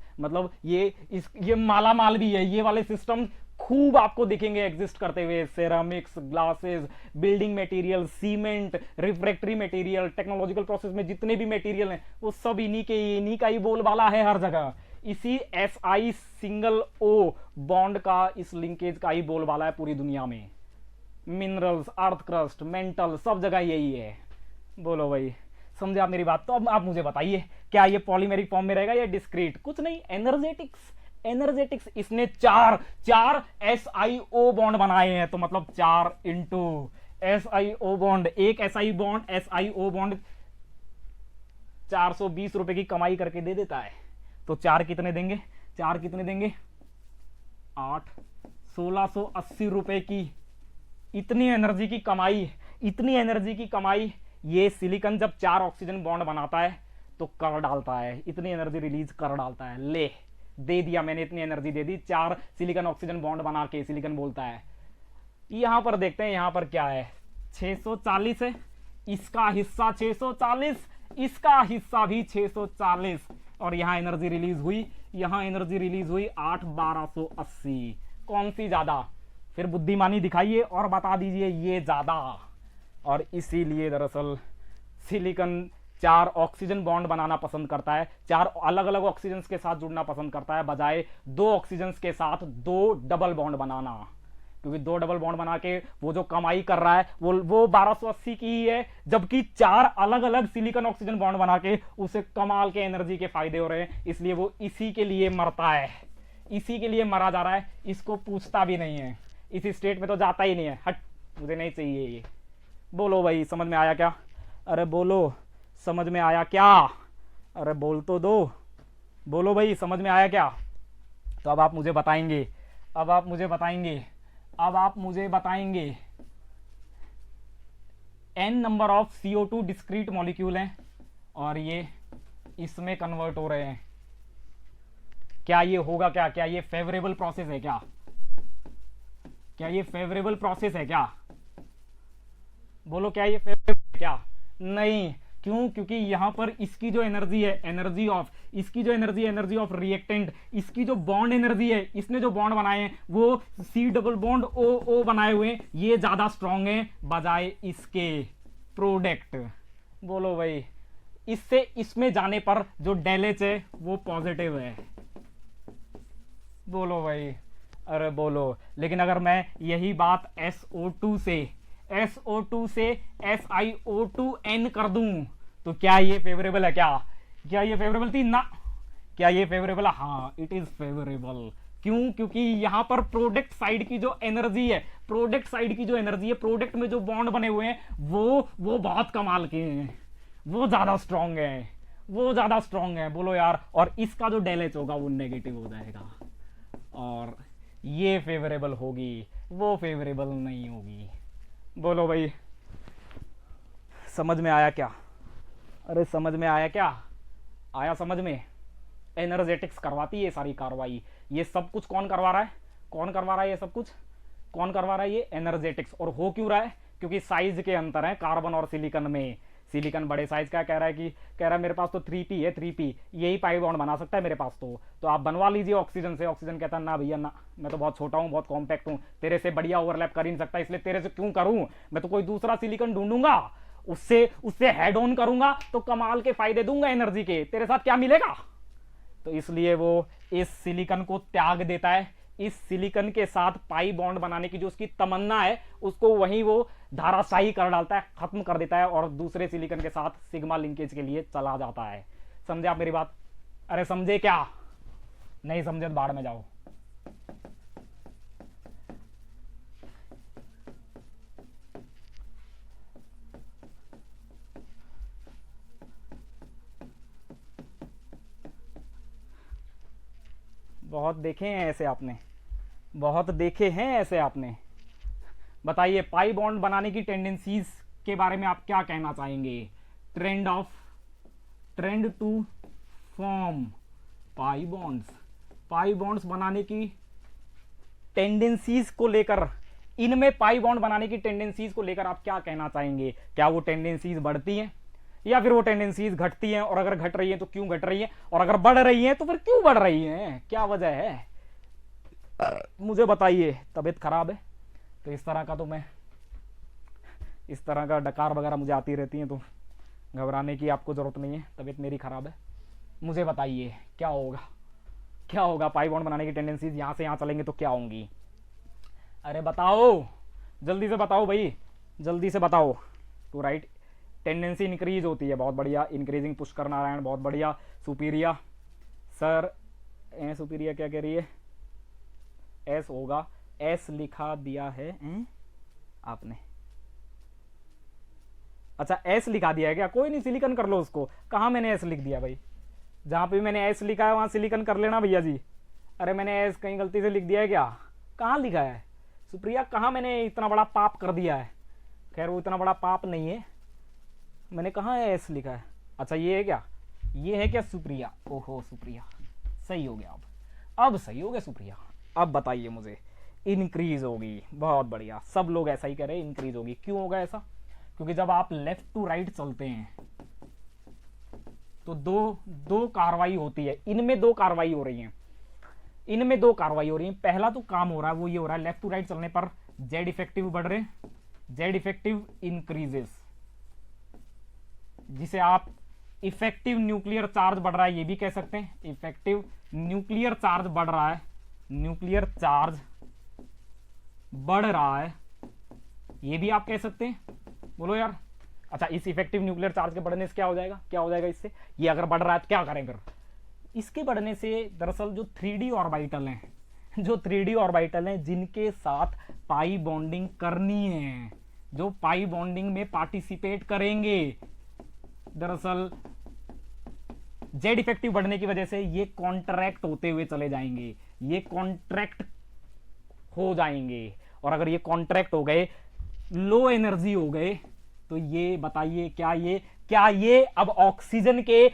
मतलब ये माला माल भी है। ये वाले सिस्टम खूब आपको दिखेंगे एग्जिस्ट करते हुए, ceramics, glasses, building material, cement, refractory material, technological process में जितने भी मटेरियल हैं वो सब इन्हीं का ही बोलबाला है हर जगह। इसी SI सिंगल O बॉन्ड का, इस लिंकेज का ही बोलबाला है पूरी दुनिया में। मिनरल्स, अर्थ क्रस्ट, मेंटल, सब जगह यही है। बोलो भाई, समझे आप मेरी बात? तो अब आप मुझे बताइए, क्या ये पॉलीमेरिक फॉर्म में रहेगा या डिस्क्रीट? कुछ नहीं, एनर्जेटिक्स इसने चार चार SiO बॉन्ड बनाए हैं, तो मतलब 4 इंटू SiO बॉन्ड, एक SiO बॉन्ड 420 रुपए की कमाई करके दे देता है। तो 4 कितने देंगे, 4 कितने देंगे 8, 1680 रुपए की इतनी एनर्जी की कमाई, इतनी एनर्जी की कमाई। ये सिलिकॉन जब 4 ऑक्सीजन बॉन्ड बनाता है तो कर डालता है, इतनी एनर्जी रिलीज कर डालता है। ले दे दिया मैंने, इतनी एनर्जी दे दी 4 सिलिकॉन ऑक्सीजन बॉन्ड बना के। सिलिकॉन बोलता है, यहां पर देखते हैं यहां पर क्या है, 640 है, इसका हिस्सा 640, इसका हिस्सा भी 640, और यहां एनर्जी रिलीज हुई, यहां एनर्जी रिलीज हुई 8 1280। कौन सी ज्यादा? फिर बुद्धिमानी दिखाइए और बता दीजिए ये ज्यादा। और इसीलिए दरअसल सिलिकॉन 4 ऑक्सीजन बॉन्ड बनाना पसंद करता है, 4 अलग अलग ऑक्सीजन के साथ जुड़ना पसंद करता है, बजाय 2 ऑक्सीजन के साथ 2 डबल बॉन्ड बनाना। क्योंकि 2 डबल बॉन्ड बना के वो जो कमाई कर रहा है वो 1280 की ही है, जबकि 4 अलग अलग सिलिकॉन ऑक्सीजन बॉन्ड बना के उसे कमाल के एनर्जी के फायदे हो रहे हैं। इसलिए वो इसी के लिए मरता है, इसी के लिए मरा जा रहा है। इसको पूछता भी नहीं है, इस स्टेट में तो जाता ही नहीं है। हट, मुझे नहीं चाहिए ये। बोलो भाई, समझ में आया क्या? अरे बोलो, समझ में आया क्या? अरे बोल तो दो, बोलो भाई, समझ में आया क्या? तो अब आप मुझे बताएंगे, अब आप मुझे बताएंगे, अब आप मुझे बताएंगे n number of CO2 discrete molecule हैं और ये इसमें कन्वर्ट हो रहे हैं। क्या ये होगा क्या? क्या ये फेवरेबल प्रोसेस है क्या? क्या ये फेवरेबल प्रोसेस है क्या? बोलो, क्या ये फेवरेबल है क्या? नहीं। क्यों? क्योंकि यहां पर इसकी जो एनर्जी है, एनर्जी ऑफ, इसकी जो एनर्जी है, एनर्जी ऑफ रिएक्टेंट, इसकी जो बॉन्ड एनर्जी है, इसने जो बॉन्ड बनाए हैं वो C डबल बॉन्ड O बनाए हुए हैं, ये ज्यादा स्ट्रांग है बजाय इसके प्रोडक्ट। बोलो भाई, इससे इसमें जाने पर जो डेलेच है वो पॉजिटिव है। बोलो भाई, अरे बोलो। लेकिन अगर मैं यही बात SO2 से SiO2N कर दूं तो क्या ये फेवरेबल है? क्या ये फेवरेबल थी? ना। क्या ये फेवरेबल है? हाँ, इट इज फेवरेबल। क्यों? क्योंकि यहां पर प्रोडक्ट साइड की जो एनर्जी है, प्रोडक्ट साइड की जो एनर्जी है, प्रोडक्ट में जो बॉन्ड बने हुए हैं वो बहुत कमाल के हैं, वो ज्यादा स्ट्रांग है, वो ज्यादा स्ट्रांग है। बोलो यार। और इसका जो डेलेच होगा वो नेगेटिव हो जाएगा और ये फेवरेबल होगी, वो फेवरेबल नहीं होगी। बोलो भाई, समझ में आया क्या? अरे समझ में आया क्या? आया समझ में? एनर्जेटिक्स करवाती है ये सारी कार्रवाई। ये सब कुछ कौन करवा रहा है? कौन करवा रहा है ये सब कुछ? कौन करवा रहा है ये? एनर्जेटिक्स। और हो क्यों रहा है? क्योंकि साइज के अंतर है कार्बन और सिलिकॉन में। सिलिकॉन बड़े साइज का कह रहा है मेरे पास तो 3p है, 3p यही पाई बॉन्ड बना सकता है मेरे पास, तो आप बनवा लीजिए ऑक्सीजन से। ऑक्सीजन कहता है ना भैया ना, मैं तो बहुत छोटा हूं, बहुत कॉम्पैक्ट हूं, तेरे से बढ़िया ओवरलैप कर ही नहीं सकता, इसलिए तेरे से क्यों करूं, मैं तो कोई दूसरा सिलिकॉन ढूंढूंगा, उससे हेड ऑन करूंगा तो कमाल के फायदे दूंगा एनर्जी के, तेरे साथ क्या मिलेगा। तो इसलिए वो इस सिलिकॉन को त्याग देता है, इस सिलिकॉन के साथ पाई बॉन्ड बनाने की जो उसकी तमन्ना है उसको वहीं वो धाराशाही कर डालता है, खत्म कर देता है और दूसरे सिलिकॉन के साथ सिग्मा लिंकेज के लिए चला जाता है। समझे आप मेरी बात? अरे समझे क्या? नहीं समझे तो बाढ़ में जाओ। बहुत देखे हैं ऐसे आपने, बहुत देखे हैं ऐसे आपने। बताइए पाई बॉन्ड बनाने की टेंडेंसीज के बारे में आप क्या कहना चाहेंगे? Tend to form pi bonds बनाने की टेंडेंसीज को लेकर, इनमें पाई बॉन्ड बनाने की टेंडेंसीज को लेकर आप क्या कहना चाहेंगे? क्या वो टेंडेंसीज बढ़ती हैं या फिर वो टेंडेंसीज घटती हैं? और अगर घट रही है तो क्यों घट रही है? और अगर बढ़ रही है तो फिर क्यों बढ़ रही है? क्या वजह है? मुझे बताइए। तबीयत खराब है तो इस तरह का डकार वगैरह मुझे आती रहती है, तो घबराने की आपको जरूरत नहीं है। तबीयत मेरी खराब है। मुझे बताइए क्या होगा? पाई बॉन्ड बनाने की टेंडेंसीज यहां से यहां चलेंगे तो क्या होंगी? अरे बताओ, जल्दी से बताओ भाई, जल्दी से बताओ। टू राइट, टेंडेंसी इंक्रीज होती है, बहुत बढ़िया। इंक्रीजिंग पुष्कर नारायण, बहुत बढ़िया। सुपीरिया सर, सुपीरिया क्या कह रही है, एस होगा, एस लिखा दिया है आपने, अच्छा एस लिखा दिया है क्या, कोई नहीं सिलिकन कर लो उसको, कहां मैंने एस लिख दिया भाई, जहां पे मैंने एस लिखा है वहां सिलिकन कर लेना भैया जी। अरे मैंने एस कहीं गलती से लिख दिया है क्या, कहां लिखा है सुप्रिया, कहां मैंने इतना बड़ा पाप कर दिया है, खैर वो इतना बड़ा पाप नहीं है, मैंने कहा एस लिखा है, अच्छा ये है क्या, ये है क्या सुप्रिया, ओहो सुप्रिया सही हो गया, अब सही हो गया सुप्रिया। अब बताइए मुझे, इंक्रीज होगी, बहुत बढ़िया, सब लोग ऐसा ही कह रहे हैं इंक्रीज होगी, क्यों होगा ऐसा, क्योंकि जब आप लेफ्ट टू राइट चलते हैं तो दो कार्रवाई होती है, इनमें दो कार्रवाई हो रही है, इनमें दो कार्रवाई हो रही है, पहला तो काम हो रहा है वो ये हो रहा है, लेफ्ट टू राइट चलने पर जेड इफेक्टिव बढ़ रहे, जेड इफेक्टिव इंक्रीजेस, जिसे आप इफेक्टिव न्यूक्लियर चार्ज बढ़ रहा है ये भी कह सकते हैं, इफेक्टिव न्यूक्लियर चार्ज बढ़ रहा है, न्यूक्लियर चार्ज बढ़ रहा है ये भी आप कह सकते हैं, बोलो यार। अच्छा इस इफेक्टिव न्यूक्लियर चार्ज के बढ़ने से क्या हो जाएगा, क्या हो जाएगा इससे, ये अगर बढ़ रहा है तो क्या करें फिर, इसके बढ़ने से दरअसल जो 3D ऑर्बिटल हैं, जो 3D ऑर्बिटल हैं जिनके साथ पाई बॉन्डिंग करनी है, जो पाई बॉन्डिंग में पार्टिसिपेट करेंगे, दरअसल जेड इफेक्टिव बढ़ने की वजह से ये कॉन्ट्रैक्ट होते हुए चले जाएंगे, ये कॉन्ट्रैक्ट हो जाएंगे, और अगर ये कॉन्ट्रैक्ट हो गए, लो एनर्जी हो गए, तो ये बताइए क्या ये अब ऑक्सीजन के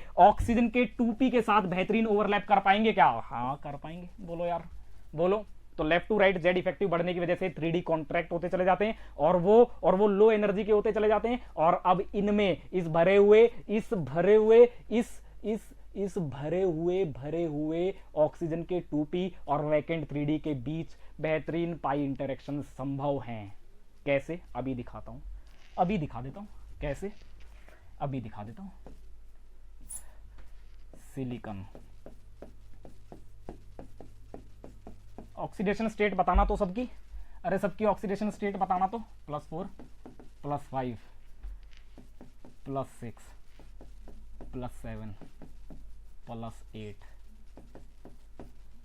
2p के साथ बेहतरीन ओवरलैप कर पाएंगे क्या, हाँ कर पाएंगे, बोलो यार बोलो। तो left to right Z effective बढ़ने की वजह से 3D कॉन्ट्रैक्ट होते चले जाते हैं, और वो लो एनर्जी के होते चले जाते हैं, और अब इनमें इस भरे हुए ऑक्सीजन के 2p और वैकेंट 3D के बीच बेहतरीन पाई इंटरेक्शन संभव हैं। कैसे, अभी दिखाता हूं, अभी दिखा देता हूं कैसे, अभी दिखा देता हूं। सिलिकॉन ऑक्सीडेशन स्टेट बताना तो सबकी, अरे सबकी ऑक्सीडेशन स्टेट बताना तो, +4 +5 +6 +7 +8।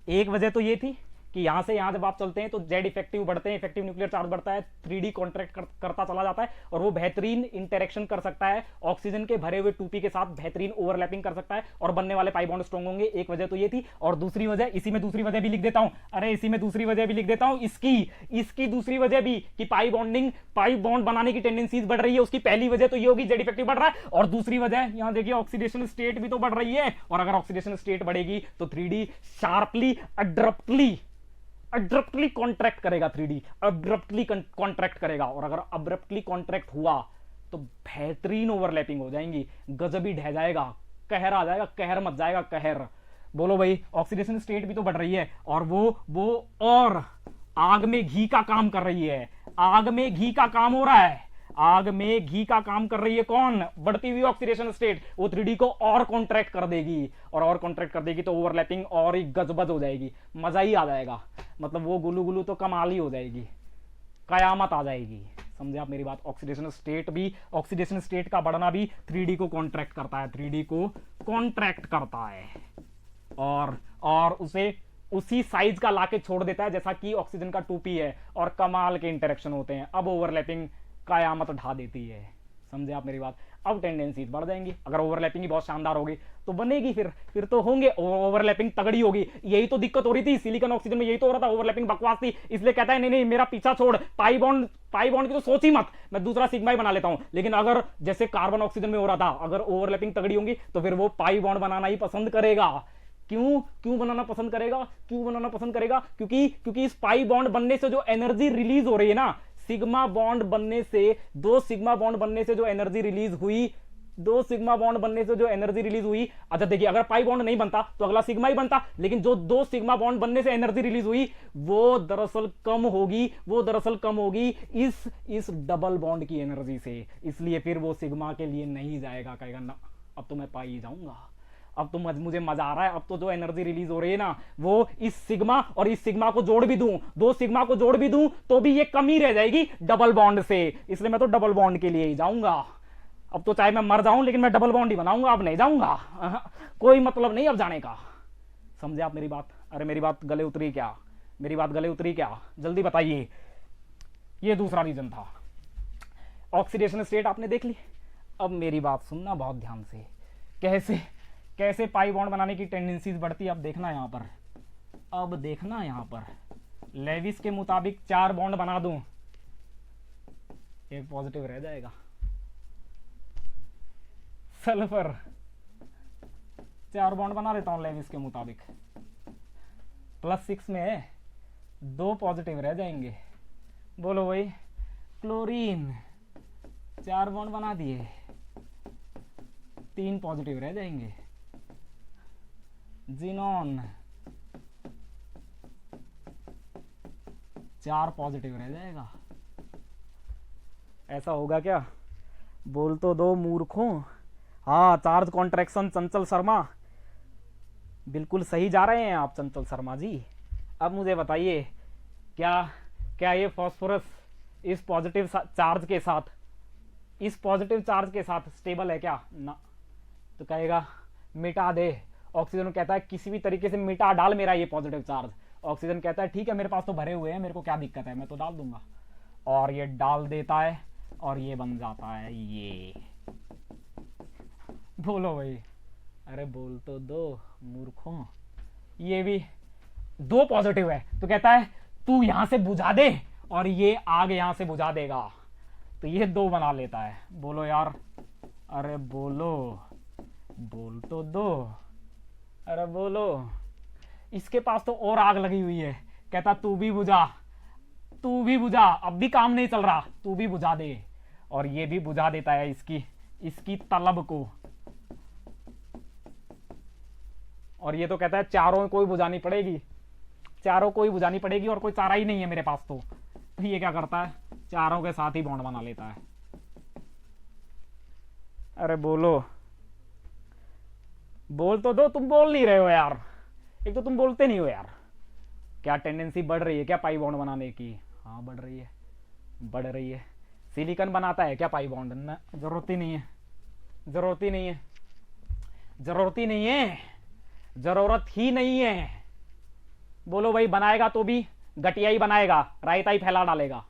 एक वजह तो ये थी कि यहां से यहां जब आप चलते हैं तो जेड इफेक्टिव बढ़ते हैं, इफेक्टिव न्यूक्लियर चार्ज बढ़ता है, 3D कॉन्ट्रैक्ट करता चला जाता है, और वो बेहतरीन इंटरेक्शन कर सकता है ऑक्सीजन के भरे हुए 2p के साथ, बेहतरीन ओवरलैपिंग कर सकता है, और बनने वाले पाई बॉन्ड स्ट्रॉन्ग होंगे। एक वजह तो ये थी, और दूसरी वजह, इसी में दूसरी वजह भी लिख देता हूं, अरे इसी में दूसरी वजह भी लिख देता हूं, इसकी दूसरी वजह भी कि पाई बॉन्ड बनाने की टेंडेंसीज बढ़ रही है, उसकी पहली वजह तो ये होगी जेड इफेक्टिव बढ़ रहा है, और दूसरी वजह यहां देखिए ऑक्सीडेशन स्टेट भी तो बढ़ रही है, और अगर ऑक्सीडेशन स्टेट बढ़ेगी तो 3D शार्पली अब्रप्टली कॉन्ट्रैक्ट करेगा, 3D अब्रप्टली कॉन्ट्रैक्ट करेगा, और अगर अब्रप्टली कॉन्ट्रैक्ट हुआ तो बेहतरीन ओवरलैपिंग हो जाएंगी, गजब ही ढह जाएगा, कहर आ जाएगा, कहर मच जाएगा, कहर। बोलो भाई, ऑक्सीडेशन स्टेट भी तो बढ़ रही है, और वो और आग में घी का काम कर रही है, आग में घी का काम हो रहा है, आग में घी का काम कर रही है कौन, बढ़ती हुई ऑक्सीडेशन स्टेट, वो 3D को और कॉन्ट्रैक्ट कर देगी, और कॉन्ट्रैक्ट कर देगी तो ओवरलैपिंग और ही गजबज हो जाएगी, मजा ही आ जाएगा, मतलब वो गुलू गुलू तो कमाल ही हो जाएगी, कयामत आ जाएगी, समझे आप मेरी बात। ऑक्सीडेशन स्टेट का बढ़ना भी 3D को कॉन्ट्रैक्ट करता है, 3D को कॉन्ट्रैक्ट करता है, और उसे उसी साइज का लाके छोड़ देता है जैसा कि ऑक्सीजन का 2p है, और कमाल के इंटरेक्शन होते हैं, अब ओवरलैपिंग कयामत ढा देती है, समझे आप मेरी बात। अब टेंडेंसी बढ़ जाएंगी, अगर ओवरलैपिंग ही बहुत शानदार होगी तो बनेगी, फिर तो होंगे, ओवरलैपिंग तगड़ी होगी। यही तो दिक्कत हो रही थी सिलिकॉन ऑक्सीजन में, यही तो हो रहा था, ओवरलैपिंग बकवास थी, इसलिए कहता है नहीं मेरा पीछा छोड़, पाई बॉन्ड की तो सोच ही मत, मैं दूसरा सिग्मा ही बना लेता हूं। लेकिन अगर जैसे कार्बन ऑक्सीजन में हो रहा था, अगर ओवरलैपिंग तगड़ी होंगी तो फिर वो पाई बॉन्ड बनाना ही पसंद करेगा। क्यों बनाना पसंद करेगा, क्योंकि इस पाई बॉन्ड बनने से जो एनर्जी रिलीज हो रही है ना, सिग्मा बॉन्ड बनने से, दो सिग्मा बॉन्ड बनने से जो एनर्जी रिलीज हुई, अच्छा देखिए, अगर पाई बॉन्ड नहीं बनता तो अगला सिग्मा ही बनता, लेकिन जो दो सिग्मा बॉन्ड बनने से एनर्जी रिलीज हुई वो दरअसल कम होगी इस डबल बॉन्ड की एनर्जी से, इसलिए फिर वो सिग्मा के लिए नहीं जाएगा, कहेगा ना अब तो मैं पाई जाऊंगा, अब तो मुझे मजा आ रहा है, अब तो जो एनर्जी रिलीज हो रही है ना, वो इस सिग्मा और इस सिग्मा को जोड़ भी दूं, दो सिग्मा को जोड़ भी दूं तो भी ये कमी रह जाएगी डबल बॉन्ड से, इसलिए मैं तो डबल बॉन्ड के लिए ही जाऊंगा। अब तो चाहे मैं मर जाऊं लेकिन मैं डबल बॉन्ड ही बनाऊंगा, अब नहीं जाऊंगा, कोई मतलब नहीं अब जाने का, समझे आप मेरी बात? अरे मेरी बात गले उतरी क्या? मेरी बात गले उतरी क्या? जल्दी बताइए। ये दूसरा रीजन था। ऑक्सीडेशन स्टेट आपने देख ली। अब मेरी बात सुनना बहुत ध्यान से, कैसे कैसे पाई बॉन्ड बनाने की टेंडेंसीज बढ़ती है। अब देखना यहां पर, अब देखना यहां पर, लेविस के मुताबिक 4 बॉन्ड बना दूं, एक पॉजिटिव रह जाएगा। सल्फर 4 बॉन्ड बना देता हूं लेविस के मुताबिक, +6 में है, 2 पॉजिटिव रह जाएंगे। बोलो भाई। क्लोरीन 4 बॉन्ड बना दिए, 3 पॉजिटिव रह जाएंगे। जिनॉन 4 पॉजिटिव रह जाएगा। ऐसा होगा क्या? बोल तो दो मूर्खों। हाँ, चार्ज कॉन्ट्रैक्शन चंचल शर्मा, बिल्कुल सही जा रहे हैं आप चंचल शर्मा जी। अब मुझे बताइए, क्या क्या ये फास्फोरस इस पॉजिटिव चार्ज के साथ, इस पॉजिटिव चार्ज के साथ स्टेबल है क्या? ना। तो कहेगा मिटा दे। ऑक्सीजन कहता है किसी भी तरीके से मिटा डाल मेरा ये पॉजिटिव चार्ज। ऑक्सीजन कहता है ठीक है, मेरे पास तो भरे हुए हैं, मेरे को क्या दिक्कत है, मैं तो डाल दूंगा। और ये डाल देता है और ये बन जाता है ये। बोलो भाई। अरे बोल तो दो मूर्खों। ये भी 2 पॉजिटिव है, तो कहता है तू यहां से बुझा दे और ये आग यहां से बुझा देगा, तो ये 2 बना लेता है। बोलो यार। अरे बोलो, बोल तो दो। अरे बोलो। इसके पास तो और आग लगी हुई है, कहता तू भी बुझा, तू भी बुझा, अब भी काम नहीं चल रहा, तू भी बुझा दे। और ये भी बुझा देता है इसकी तलब को। और ये तो कहता है चारों कोई बुझानी पड़ेगी, चारों को ही बुझानी पड़ेगी और कोई चारा ही नहीं है मेरे पास। तो ये क्या करता है? चारों के साथ ही बॉन्ड बना लेता है। अरे बोलो, बोल तो दो। तुम बोल नहीं रहे हो यार, एक तो तुम बोलते नहीं हो यार। क्या टेंडेंसी बढ़ रही है क्या पाई बॉन्ड बनाने की? हाँ बढ़ रही है, बढ़ रही है। सिलिकॉन बनाता है क्या पाई बॉन्ड? ना, जरूरत ही नहीं है, जरूरत ही नहीं है, जरूरत ही नहीं है, जरूरत ही नहीं है। बोलो भाई। बनाएगा तो भी गटिया ही बनाएगा, रायता ही फैला डालेगा।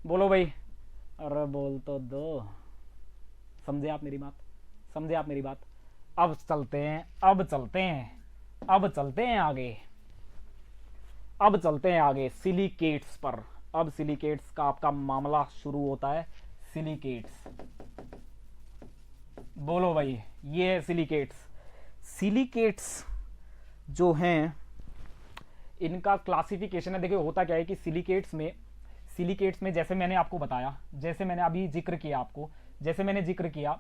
बोलो भाई। अरे बोल तो दो। समझे आप मेरी बात? समझे आप मेरी बात? अब चलते हैं, अब चलते हैं, अब चलते हैं आगे, अब चलते हैं आगे सिलिकेट्स पर। अब सिलिकेट्स का आपका मामला शुरू होता है। सिलिकेट्स, बोलो भाई। ये है सिलिकेट्स। सिलिकेट्स जो हैं इनका क्लासिफिकेशन है। देखिए होता क्या है कि सिलिकेट्स में जैसे मैंने आपको बताया, जैसे मैंने अभी जिक्र किया आपको, जैसे मैंने जिक्र किया,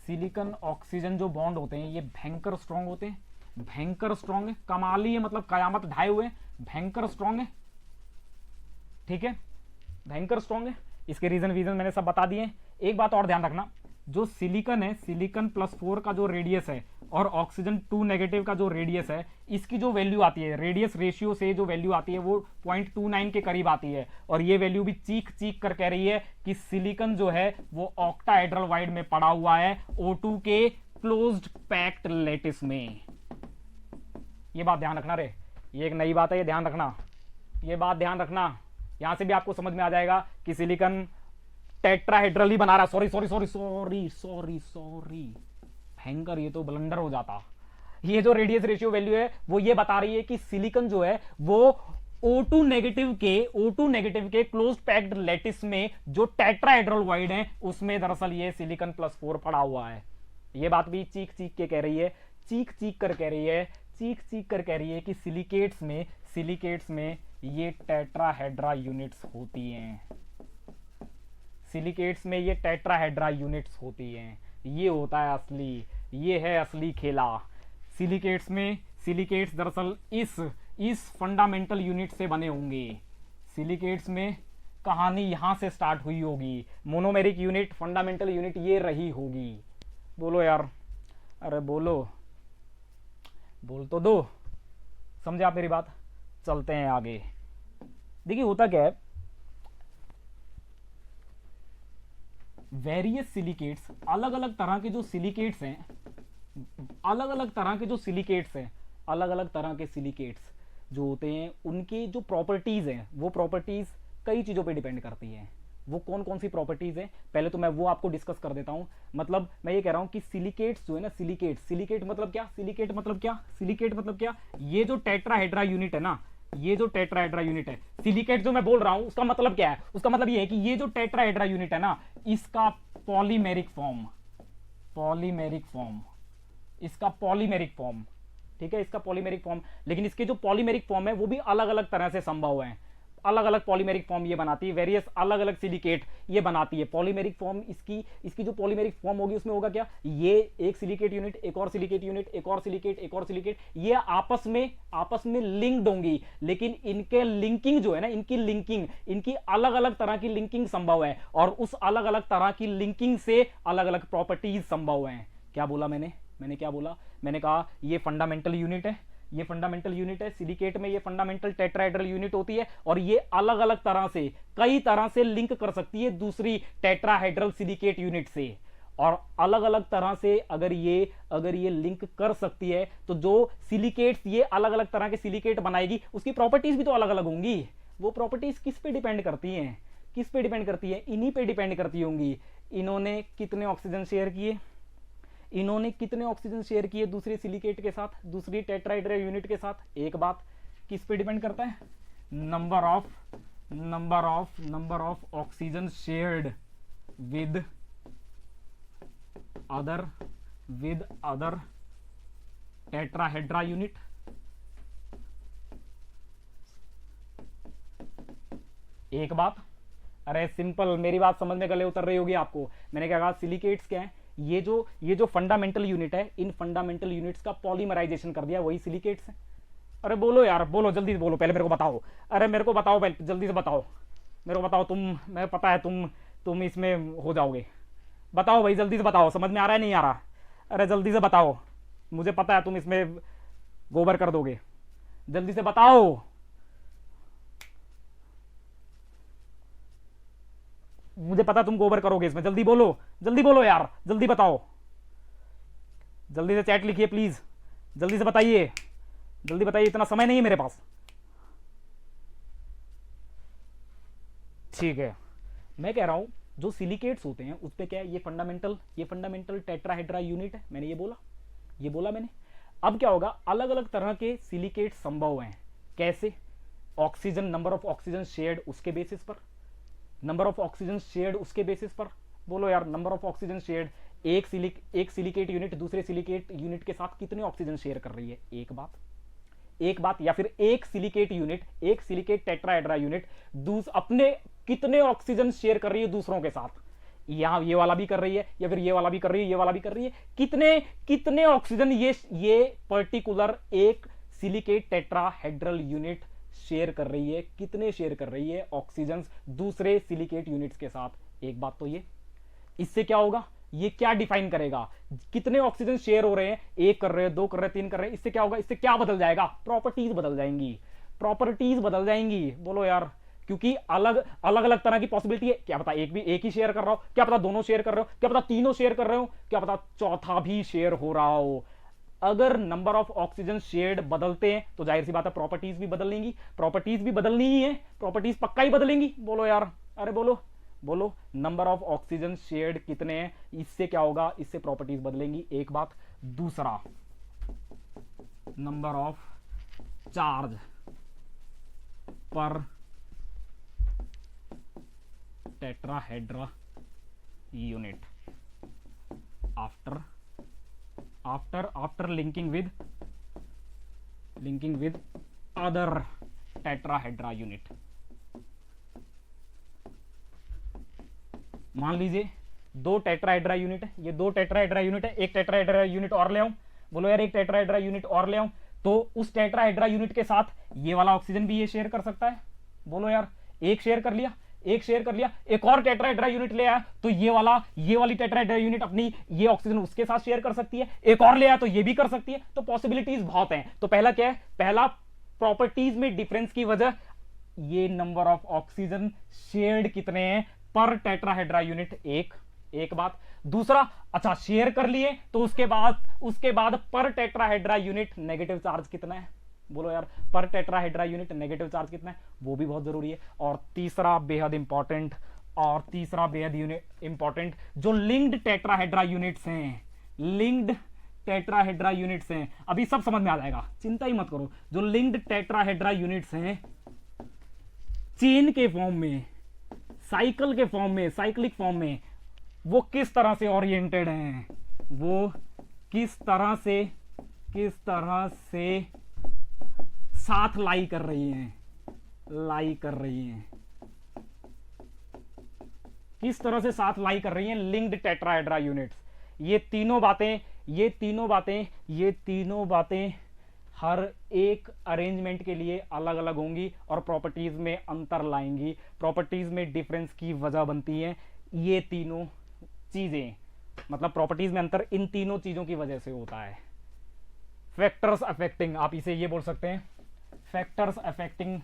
सिलिकॉन ऑक्सीजन जो बॉन्ड होते हैं ये भयंकर स्ट्रांग होते हैं, भयंकर स्ट्रांग है, कमाली है, मतलब कयामत ढाए हुए, भयंकर स्ट्रांग है। ठीक है, भयंकर स्ट्रांग है। इसके रीजन मैंने सब बता दिए। एक बात और ध्यान रखना, जो सिलिकॉन है, सिलिकॉन +4 का जो रेडियस है और ऑक्सीजन 2 नेगेटिव का जो रेडियस है, इसकी जो वैल्यू आती है, रेडियस रेशियो से जो वैल्यू आती है वो 0.29 के करीब आती है। और ये वैल्यू भी चीख चीख कर कह रही है कि सिलिकॉन जो है वो ऑक्टाहेड्रल वाइड में पड़ा हुआ है, O2 के क्लोज्ड पैक्ड लैटिस में। ये बात ध्यान रखना रे, ये एक नई बात है, ये ध्यान रखना, ये बात ध्यान रखना। यहां से भी आपको समझ में आ जाएगा कि सिलिकॉन टेट्राहेड्रल ही बना रहा। Sorry sorry sorry sorry sorry sorry, भयंकर, ये तो ब्लंडर हो जाता। ये जो रेडियस रेशियो वैल्यू है वो ये बता रही है कि सिलिकॉन जो है वो O2 नेगेटिव के क्लोज्ड पैक्ड लैटिस में जो टेट्राहेड्रल वाइड है उसमें दरअसल ये सिलिकॉन +4 पड़ा हुआ है। ये बात भी चीख चीख के कह रही है, चीख चीख कर कह रही है, चीख चीख कर कह रही है कि सिलिकेट्स में ये टेट्राहेड्रा यूनिट्स होती हैं, सिलिकेट्स में ये टेट्राहेड्रा यूनिट्स होती हैं। ये होता है असली, ये है असली खेला। सिलिकेट्स दरअसल इस फंडामेंटल यूनिट से बने होंगे। सिलिकेट्स में कहानी यहां से स्टार्ट हुई होगी, मोनोमेरिक यूनिट, फंडामेंटल यूनिट ये रही होगी। बोलो यार। अरे बोलो, बोल तो दो। समझे आप मेरी बात? चलते हैं आगे। देखिए होता क्या है, वेरियस सिलिकेट्स, अलग अलग तरह के जो सिलिकेट्स हैं, अलग अलग तरह के जो सिलिकेट्स हैं अलग अलग तरह के सिलिकेट्स जो होते हैं उनकी जो प्रॉपर्टीज हैं वो प्रॉपर्टीज कई चीजों पे डिपेंड करती हैं। वो कौन कौन सी प्रॉपर्टीज हैं पहले तो मैं वो आपको डिस्कस कर देता हूं। मतलब मैं ये कह रहा हूं कि सिलिकेट्स जो है ना, सिलिकेट मतलब क्या, सिलिकेट मतलब क्या, सिलिकेट मतलब क्या, ये जो टेट्राहेड्रा यूनिट है ना, ये जो टेट्राहेड्रा यूनिट है, सिलिकेट जो मैं बोल रहा हूं उसका मतलब क्या है, उसका मतलब ये है कि ये जो टेट्राहेड्रा यूनिट है ना, इसका पॉलीमेरिक फॉर्म, पॉलीमेरिक फॉर्म, इसका पॉलीमेरिक फॉर्म, ठीक है, इसका पॉलीमेरिक फॉर्म। लेकिन इसके जो पॉलीमेरिक फॉर्म है वो भी अलग अलग तरह से संभव है, अलग अलग पॉलीमेरिक फॉर्म ये बनाती है, वेरियस अलग अलग सिलिकेट ये बनाती है। पॉलीमेरिक फॉर्म इसकी जो पॉलीमेरिक फॉर्म होगी उसमें होगा क्या, ये एक सिलिकेट यूनिट, एक और सिलिकेट यूनिट, एक और सिलिकेट, एक और सिलिकेट, ये आपस में लिंक्ड होंगी। लेकिन इनके लिंकिंग जो है ना, इनकी लिंकिंग, इनकी अलग अलग तरह की लिंकिंग संभव है, और उस अलग अलग तरह की लिंकिंग से अलग अलग प्रॉपर्टीज संभव है। क्या बोला मैंने क्या बोला, मैंने कहा ये फंडामेंटल यूनिट है, ये फंडामेंटल यूनिट है सिलिकेट में, ये फंडामेंटल टेट्राहेड्रल यूनिट होती है, और ये अलग अलग तरह से, कई तरह से लिंक कर सकती है दूसरी टेट्राहेड्रल सिलिकेट यूनिट से। और अलग अलग तरह से अगर ये लिंक कर सकती है तो जो सिलिकेट्स ये अलग अलग तरह के सिलिकेट बनाएगी उसकी प्रॉपर्टीज भी तो अलग अलग होंगी। वो प्रॉपर्टीज किस पे डिपेंड करती हैं, किस पे डिपेंड करती है, इन्हीं पे डिपेंड करती होंगी। इन्होंने कितने ऑक्सीजन शेयर किए, इन्होंने कितने ऑक्सीजन शेयर किए दूसरे सिलिकेट के साथ, दूसरी टेट्राहेड्रल यूनिट के साथ। एक बात किस पे डिपेंड करता है, number of oxygen shared with other tetrahedra unit. एक बात, अरे सिंपल, मेरी बात समझ में गले उतर रही होगी आपको। मैंने क्या कहा, सिलिकेट्स क्या है, ये जो फंडामेंटल यूनिट है, इन फंडामेंटल यूनिट्स का पॉलीमराइजेशन कर दिया, वही सिलिकेट्स है। अरे बोलो यार, बोलो जल्दी बोलो, पहले मेरे को बताओ, अरे मेरे को बताओ, पहले जल्दी से बताओ, मेरे को बताओ, मैं पता है तुम इसमें हो जाओगे। बताओ भाई, जल्दी से बताओ, समझ में आ रहा है नहीं आ रहा, अरे जल्दी से बताओ, मुझे पता है तुम इसमें गोबर कर दोगे, जल्दी से बताओ, मुझे पता तुम गोबर करोगे इसमें, जल्दी बोलो यार, जल्दी बताओ, जल्दी से चैट लिखिए प्लीज, जल्दी से बताइए, जल्दी बताइए, इतना समय नहीं है मेरे पास। ठीक है, मैं कह रहा हूं जो सिलिकेट्स होते हैं उस पे क्या है, ये फंडामेंटल टेट्राहेड्रा यूनिट है, मैंने ये बोला मैंने। अब क्या होगा, अलग अलग तरह के सिलिकेट संभव हैं। कैसे, oxygen, number of oxygen shared उसके बेसिस पर, नंबर ऑफ ऑक्सीजन शेयर्ड उसके बेसिस पर। बोलो यार, नंबर ऑफ ऑक्सीजन शेयर्ड, एक सिलिकेट यूनिट दूसरे सिलिकेट यूनिट के साथ कितने ऑक्सीजन शेयर कर रही है, एक बात, या फिर एक सिलिकेट टेट्राहेड्रा यूनिट अपने कितने ऑक्सीजन शेयर कर रही है दूसरों के साथ। यहां ये वाला भी कर रही है, या फिर ये वाला भी कर रही है, ये वाला भी कर रही है, कितने ऑक्सीजन ये पर्टिकुलर एक सिलिकेट टेट्राहेड्रल यूनिट शेयर कर रही है, कितने शेयर कर रही है ऑक्सीजन दूसरे सिलिकेट यूनिट्स के साथ। एक बात तो ये, इससे क्या होगा, ये क्या डिफाइन करेगा, कितने ऑक्सीजन शेयर हो रहे हैं, एक कर रहे हैं, दो कर रहे हैं, तीन कर रहे हैं, इससे क्या होगा, इससे क्या बदल जाएगा, प्रॉपर्टीज बदल जाएंगी। बोलो यार, क्योंकि अलग अलग तरह की पॉसिबिलिटी है, क्या पता एक ही शेयर कर रहा हो, क्या पता दोनों शेयर कर रहे हो, क्या पता तीनों शेयर कर रहे हो, क्या पता चौथा भी शेयर हो रहा हो। अगर नंबर ऑफ ऑक्सीजन शेयर्ड बदलते हैं तो जाहिर सी बात है प्रॉपर्टीज भी बदलेंगी, प्रॉपर्टीज भी बदलनी ही है, प्रॉपर्टीज पक्का ही बदलेंगी। बोलो यार, अरे बोलो, नंबर ऑफ ऑक्सीजन शेयर्ड कितने हैं, इससे क्या होगा, इससे प्रॉपर्टीज बदलेंगी। एक बात, दूसरा, नंबर ऑफ चार्ज पर tetrahedra unit after linking with other tetrahedra unit। मान लीजिए दो टेट्राहेड्रा यूनिट है, ये दो टेट्राहेड्रा यूनिट है, एक टेट्राहेड्रा यूनिट और ले आऊं, बोलो यार एक टेट्राहेड्रा यूनिट और ले आऊं, तो उस टेट्राहेड्रा यूनिट के साथ ये वाला ऑक्सीजन भी ये शेयर कर सकता है। बोलो यार, एक शेयर कर लिया, एक और टेट्राहेड्रा यूनिट ले आया तो ये वाली टेट्राहेड्रा यूनिट अपनी ये ऑक्सीजन उसके साथ शेयर कर सकती है, एक और ले आया तो ये भी कर सकती है। तो पॉसिबिलिटीज बहुत हैं। तो पहला क्या है, पहला प्रॉपर्टीज में डिफरेंस की वजह, ये नंबर ऑफ ऑक्सीजन शेयर्ड कितने हैं पर टेट्राहेड्रा यूनिट, एक, एक बात। दूसरा, अच्छा शेयर कर लिए तो उसके बाद पर टेट्राहेड्रा यूनिट नेगेटिव चार्ज कितना है? बोलो यार, पर टेट्राहेड्रा यूनिट नेगेटिव चार्ज कितना है? वो भी बहुत जरूरी है। और तीसरा बेहद इंपॉर्टेंट, जो लिंक्ड टेट्राहेड्रा यूनिट्स हैं, लिंक्ड टेट्राहेड्रा यूनिट्स हैं, अभी सब समझ में आ जाएगा, चिंता ही मत करो। जो लिंक्ड टेट्राहेड्रा यूनिट्स हैं, चेन के फॉर्म में, साइकिल के फॉर्म में, साइक्लिक फॉर्म में, वो किस तरह से ओरिएंटेड हैं? वो किस तरह से साथ लाई कर रही हैं, किस तरह से साथ लाई कर रही हैं लिंक्ड टेट्राहेड्रा यूनिट्स। ये तीनों बातें हर एक अरेंजमेंट के लिए अलग अलग होंगी और प्रॉपर्टीज में अंतर लाएंगी, प्रॉपर्टीज में डिफरेंस की वजह बनती है ये तीनों चीजें, मतलब प्रॉपर्टीज में अंतर इन तीनों चीजों की वजह से होता है। फैक्टर्स अफेक्टिंग, आप इसे ये बोल सकते हैं, factors affecting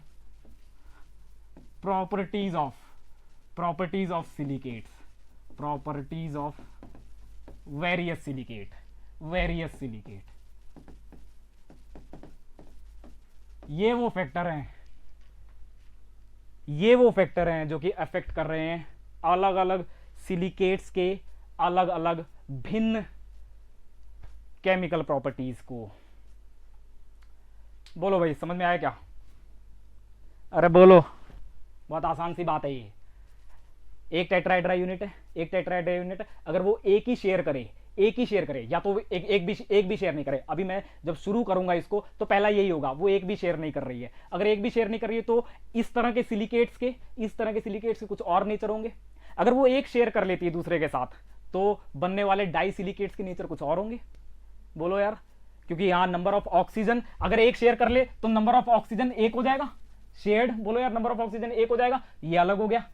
properties of silicates, properties of various silicate. ये वो फैक्टर हैं जो कि अफेक्ट कर रहे हैं अलग अलग सिलिकेट्स के अलग अलग भिन्न केमिकल प्रॉपर्टीज को। बोलो भाई, समझ में आया क्या? अरे बोलो, बहुत आसान सी बात है ये। एक टेट्राहेड्रा यूनिट है, अगर वो एक ही शेयर करे, या तो एक भी शेयर नहीं करे। अभी मैं जब शुरू करूंगा इसको तो पहला यही होगा, वो एक भी शेयर नहीं कर रही है। अगर एक भी शेयर नहीं कर रही है तो इस तरह के सिलिकेट्स के कुछ और नेचर होंगे। अगर वो एक शेयर कर लेती है दूसरे के साथ तो बनने वाले डाई सिलिकेट्स के नेचर कुछ और होंगे। बोलो यार, क्योंकि यहां नंबर ऑफ ऑक्सीजन, अगर एक शेयर कर ले तो नंबर ऑफ ऑक्सीजन एक हो जाएगा, शेयर्ड, बोलो यार, नंबर ऑफ ऑक्सीजन एक हो जाएगा, ये अलग हो गया।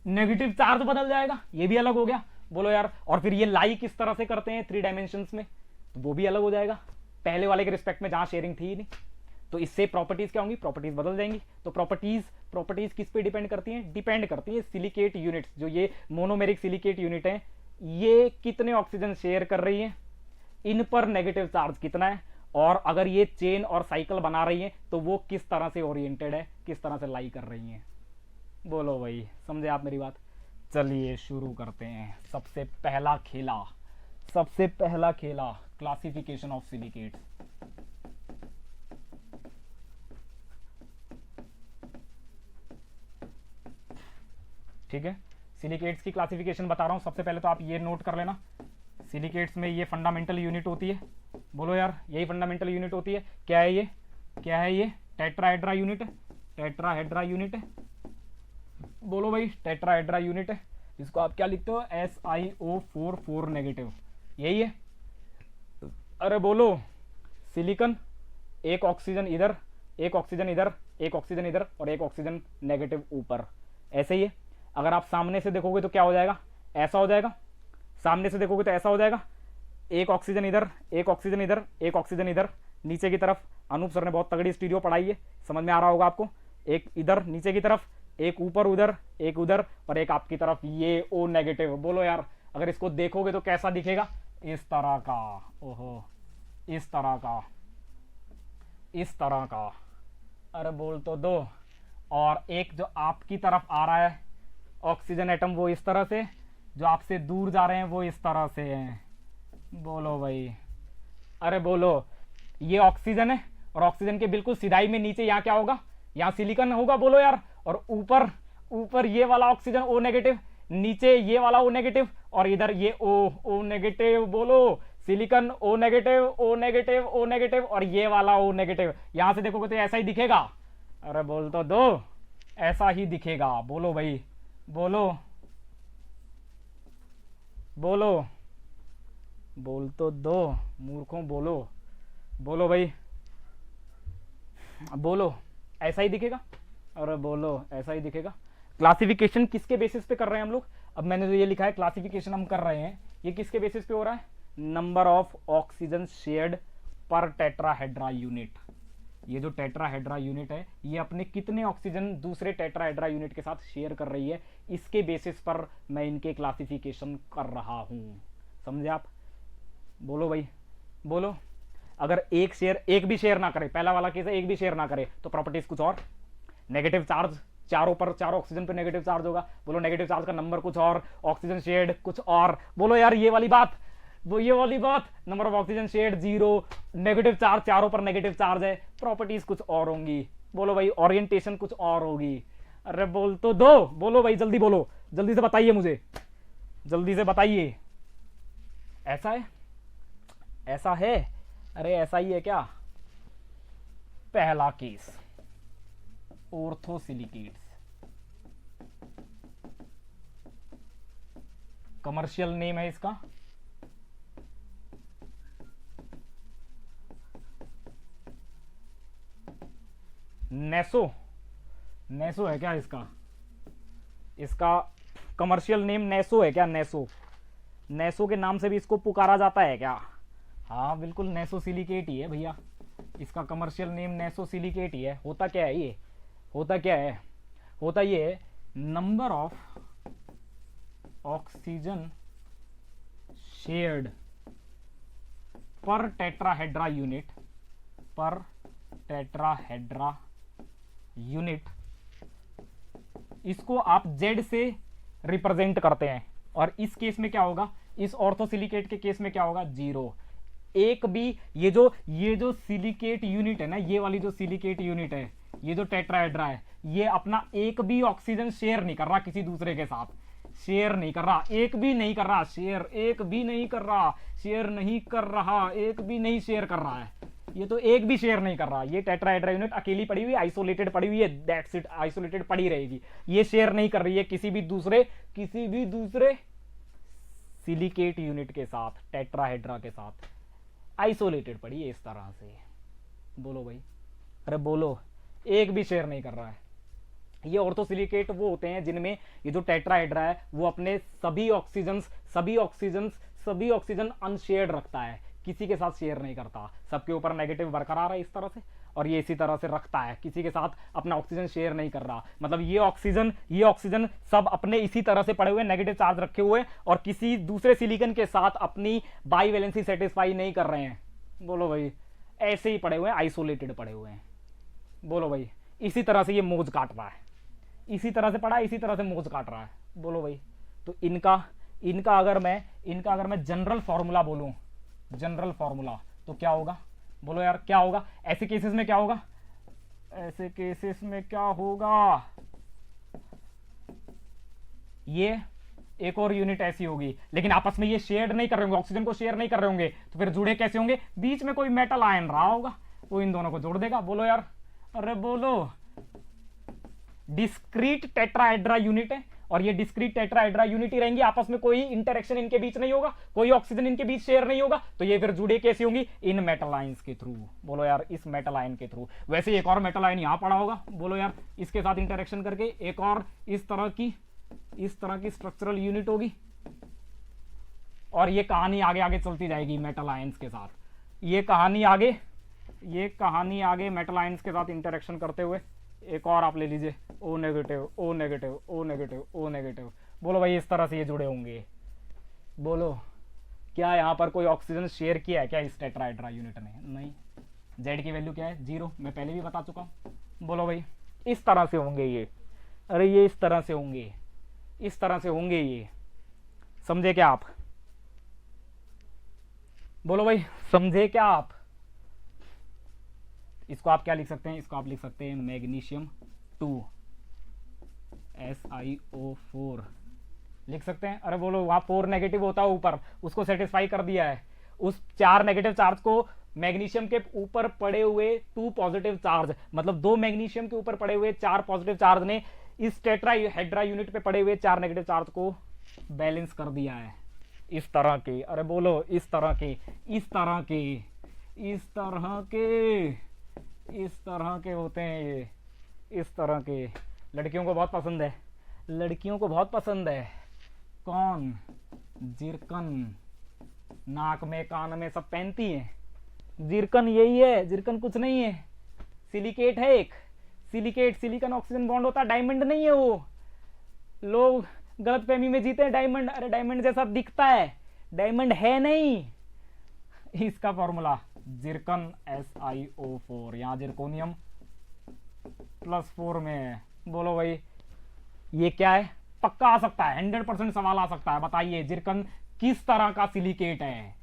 नेगेटिव चार्ज बदल जाएगा, ये भी अलग हो गया। बोलो यार, और फिर ये लाई किस तरह से करते हैं 3 डायमेंशंस में, तो वो भी अलग हो जाएगा पहले वाले के रिस्पेक्ट में जहां शेयरिंग थी ही नहीं। तो इससे प्रॉपर्टीज क्या होंगी? प्रॉपर्टीज बदल जाएंगी। तो प्रॉपर्टीज किस पे डिपेंड करती हैं? सिलिकेट यूनिट्स, जो ये मोनोमेरिक सिलिकेट यूनिट है, ये कितने ऑक्सीजन शेयर कर रही है, इन पर नेगेटिव चार्ज कितना है, और अगर ये चेन और साइकिल बना रही है तो वो किस तरह से ओरिएंटेड है, किस तरह से लाई कर रही है। बोलो भाई, समझे आप मेरी बात? चलिए शुरू करते हैं। सबसे पहला खेला क्लासिफिकेशन ऑफ सिलिकेट्स। ठीक है, सिलिकेट्स की क्लासिफिकेशन बता रहा हूं। सबसे पहले तो आप ये नोट कर लेना, सिलिकेट्स में ये फंडामेंटल यूनिट होती है। बोलो यार, यही फंडामेंटल यूनिट होती है। क्या है ये? टेट्राहेड्रा यूनिट है। बोलो भाई, टेट्राहेड्रा यूनिट है, इसको आप क्या लिखते हो? SiO4 नेगेटिव, यही है। अरे बोलो, सिलिकॉन, एक ऑक्सीजन इधर, एक ऑक्सीजन इधर, एक ऑक्सीजन इधर, और एक ऑक्सीजन नेगेटिव ऊपर, ऐसे ही है। अगर आप सामने से देखोगे तो क्या हो जाएगा? ऐसा हो जाएगा। सामने से देखोगे तो ऐसा हो जाएगा, एक ऑक्सीजन इधर, एक ऑक्सीजन इधर, एक ऑक्सीजन इधर, नीचे की तरफ। अनूप सर ने बहुत तगड़ी स्टीरियो पढ़ाई है, समझ में आ रहा होगा आपको। एक इधर नीचे की तरफ, एक ऊपर उधर, एक उधर, और एक आपकी तरफ ये O नेगेटिव। बोलो यार, अगर इसको देखोगे तो कैसा दिखेगा? इस तरह का। ओहो, इस तरह का। अरे बोल तो दो। और एक जो आपकी तरफ आ रहा है ऑक्सीजन एटम, वो इस तरह से, जो आपसे दूर जा रहे हैं वो इस तरह से हैं। बोलो भाई, अरे बोलो, ये ऑक्सीजन है और ऑक्सीजन के बिल्कुल सिधाई में नीचे यहाँ क्या होगा? यहाँ सिलिकॉन होगा। बोलो यार, और ऊपर ये वाला ऑक्सीजन O नेगेटिव, नीचे ये वाला O नेगेटिव, और इधर ये O नेगेटिव। बोलो, सिलिकॉन O नेगेटिव, और ये वाला O नेगेटिव। यहां से देखोगे तो ऐसा ही दिखेगा। अरे बोल तो दो, ऐसा ही दिखेगा। बोलो भाई, बोलो बोल तो दो मूर्खों, बोलो भाई, बोलो, ऐसा ही दिखेगा। अरे बोलो, ऐसा ही दिखेगा। क्लासिफिकेशन किसके बेसिस पे कर रहे हैं हम लोग? अब मैंने जो ये लिखा है क्लासिफिकेशन हम कर रहे हैं, ये किसके बेसिस पे हो रहा है? Number of oxygen shared per tetrahedra unit. ये जो टेट्राहेड्रा यूनिट है ये अपने कितने ऑक्सीजन दूसरे टेट्राहेड्रा यूनिट के साथ शेयर कर रही है, इसके बेसिस पर मैं इनके क्लासिफिकेशन कर रहा हूं। समझे आप? बोलो भाई, बोलो। अगर एक भी शेयर ना करे, पहला वाला केस है, एक भी शेयर ना करे, तो प्रॉपर्टीज कुछ और। नेगेटिव चार्ज चारों ऑक्सीजन पे नेगेटिव चार्ज होगा। बोलो नेगेटिव चार्ज का नंबर कुछ और, ऑक्सीजन शेड कुछ और। बोलो यार ये वाली बात, number of oxygen shared 0, negative charge चारों पर नेगेटिव चार्ज है, प्रॉपर्टीज कुछ और होंगी। बोलो भाई ओरिएंटेशन कुछ और होगी। अरे बोल तो दो, बोलो भाई जल्दी बोलो, जल्दी से बताइए मुझे, जल्दी से बताइए। ऐसा है, ऐसा है, अरे ऐसा ही है क्या? पहला केस ऑर्थोसिलिकेट्स, कमर्शियल नेम है इसका नेसो। नेसो है क्या इसका? इसका कमर्शियल नेम नेसो है क्या? नेसो, नेसो के नाम से भी इसको पुकारा जाता है क्या? हाँ बिल्कुल, नेसो सिलिकेट ही है भैया, इसका कमर्शियल नेम नेसो सिलिकेट ही है। होता क्या है ये, होता क्या है, होता ये है number of oxygen shared per tetrahedra unit, पर टेट्राहेड्रा यूनिट, इसको आप Z से रिप्रेजेंट करते हैं। और इस केस में क्या होगा, इस ऑर्थोसिलिकेट के केस में क्या होगा? 0। एक भी ये जो सिलिकेट यूनिट है ना, ये वाली जो सिलिकेट यूनिट है, ये जो टेट्राहेड्रा है, ये अपना एक भी ऑक्सीजन शेयर नहीं कर रहा किसी दूसरे के साथ, शेयर नहीं कर रहा, एक भी नहीं कर रहा शेयर, एक भी नहीं कर रहा शेयर, नहीं कर रहा, एक भी नहीं शेयर कर रहा है। ये तो एक भी शेयर नहीं कर रहा, ये टेट्राहेड्रा यूनिट अकेली पड़ी हुई, आइसोलेटेड पड़ी हुई है, दैट्स इट, आइसोलेटेड पड़ी रहेगी। ये शेयर नहीं कर रही है किसी भी दूसरे सिलिकेट यूनिट के साथ, टेट्राहेड्रा के साथ आइसोलेटेड पड़ी है इस तरह से। बोलो भाई, अरे बोलो, एक भी शेयर नहीं कर रहा है। ये ऑर्थोसिलिकेट वो होते हैं जिनमें ये जो टेट्राहेड्रा है वो अपने सभी ऑक्सीजन अनशेयर्ड रखता है, किसी के साथ शेयर नहीं करता, सबके ऊपर नेगेटिव बरकरार है इस तरह से, और ये इसी तरह से रखता है, किसी के साथ अपना ऑक्सीजन शेयर नहीं कर रहा। मतलब ये ऑक्सीजन सब अपने इसी तरह से पड़े हुए, नेगेटिव चार्ज रखे हुए, और किसी दूसरे सिलिकन के साथ अपनी बाईवैलेंसी सेटिस्फाई नहीं कर रहे हैं। बोलो भाई, ऐसे ही पड़े हुए हैं, आइसोलेटेड पड़े हुए हैं। बोलो भाई, इसी तरह से ये मोज काट रहा है, इसी तरह से पड़ा है, इसी तरह से मोज काट रहा है। बोलो भाई, तो इनका अगर मैं जनरल फॉर्मूला बोलूं, जनरल फॉर्मूला, तो क्या होगा? बोलो यार क्या होगा ऐसे केसेस में? क्या होगा ऐसे केसेस में? क्या होगा? ये एक और यूनिट ऐसी होगी, लेकिन आपस में ये शेयर नहीं कर रहे होंगे, ऑक्सीजन को शेयर नहीं कर रहे होंगे, तो फिर जुड़े कैसे होंगे? बीच में कोई मेटल आयन रहा होगा, वो इन दोनों को जोड़ देगा। बोलो यार, अरे बोलो। डिस्क्रीट टेट्राहेड्रा यूनिट है, और ये डिस्क्रीट टेट्राहेड्रा यूनिट ही रहेंगी, आपस में कोई इंटरेक्शन इनके बीच नहीं होगा, कोई ऑक्सीजन इनके बीच शेयर नहीं होगा, तो ये फिर जुड़े कैसे होंगी? इन मेटल आयंस के थ्रू। बोलो यार, इस मेटल आयन के थ्रू। वैसे एक और मेटल आयन यहां पड़ा होगा, बोलो यार, इसके साथ इंटरेक्शन करके एक और इस तरह की स्ट्रक्चरल यूनिट होगी, और ये कहानी आगे आगे चलती जाएगी मेटल आयंस के साथ। ये कहानी आगे मेटल आयंस के साथ इंटरेक्शन करते हुए एक और आप ले लीजिए, O negative, O negative, O negative, O negative. बोलो भाई, इस तरह से ये जुड़े होंगे। बोलो, क्या यहां पर कोई ऑक्सीजन शेयर किया है क्या इस टेट्राहेड्रा यूनिट ने? नहीं। जेड की वैल्यू क्या है? 0, मैं पहले भी बता चुका हूं। बोलो भाई, इस तरह से होंगे ये, अरे ये इस तरह से होंगे, इस तरह से होंगे ये। समझे क्या आप? बोलो भाई, समझे क्या आप? इसको आप क्या लिख सकते हैं? इसको आप लिख सकते हैं मैग्नीशियम 2, SiO4 लिख सकते हैं। अरे बोलो, वहां 4 नेगेटिव होता है ऊपर, उसको सेटिस्फाई कर दिया है। उस 4 नेगेटिव चार्ज को मैग्नीशियम के ऊपर पड़े हुए 2 पॉजिटिव चार्ज, मतलब 2 मैग्नीशियम के ऊपर पड़े हुए 4 पॉजिटिव चार्ज ने इस टेट्राहेड्रा यूनिट पे पड़े हुए 4 नेगेटिव चार्ज को बैलेंस कर दिया है। इस तरह के, अरे बोलो, इस तरह के, इस तरह के, इस तरह के, इस तरह के होते हैं ये, इस तरह के। लड़कियों को बहुत पसंद है, लड़कियों को बहुत पसंद है। कौन? जिरकन। नाक में, कान में सब पहनती हैं। जिरकन यही है, जिरकन कुछ नहीं है। सिलिकेट है एक, सिलिकेट, सिलिकॉन ऑक्सीजन बॉन्ड होता है, डायमंड नहीं है वो। लोग गलतफहमी में जीते हैं डायमंड, अरे डायमंड जैसा दिखता है, डायमंड है नहीं। इसका फॉर्मूला जिरकन SiO4, यहां जिरकोनियम +4 में है। बोलो भाई ये क्या है, पक्का आ सकता है, 100% सवाल आ सकता है। बताइए जिरकन किस तरह का सिलिकेट है,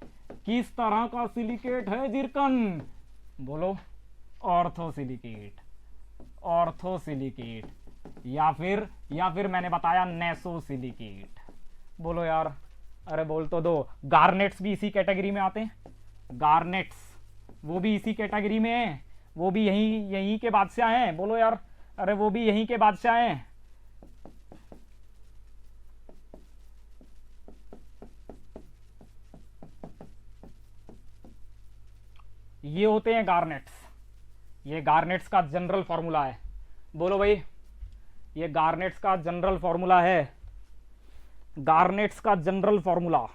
किस तरह का सिलिकेट है जिरकन? बोलो ऑर्थोसिलिकेट, ऑर्थोसिलिकेट, या फिर मैंने बताया नेसोसिलिकेट। बोलो यार, अरे बोल तो दो। गार्नेट्स भी इसी कैटेगरी में आते हैं, गार्नेट्स वो भी इसी कैटेगरी में है, वो भी यहीं के बादशाह हैं। बोलो यार, अरे वो भी यहीं के बादशाह हैं। ये होते हैं गार्नेट्स, ये गार्नेट्स का जनरल फॉर्मूला है। बोलो भाई, ये गार्नेट्स का जनरल फॉर्मूला है, गार्नेट्स का जनरल फॉर्मूला,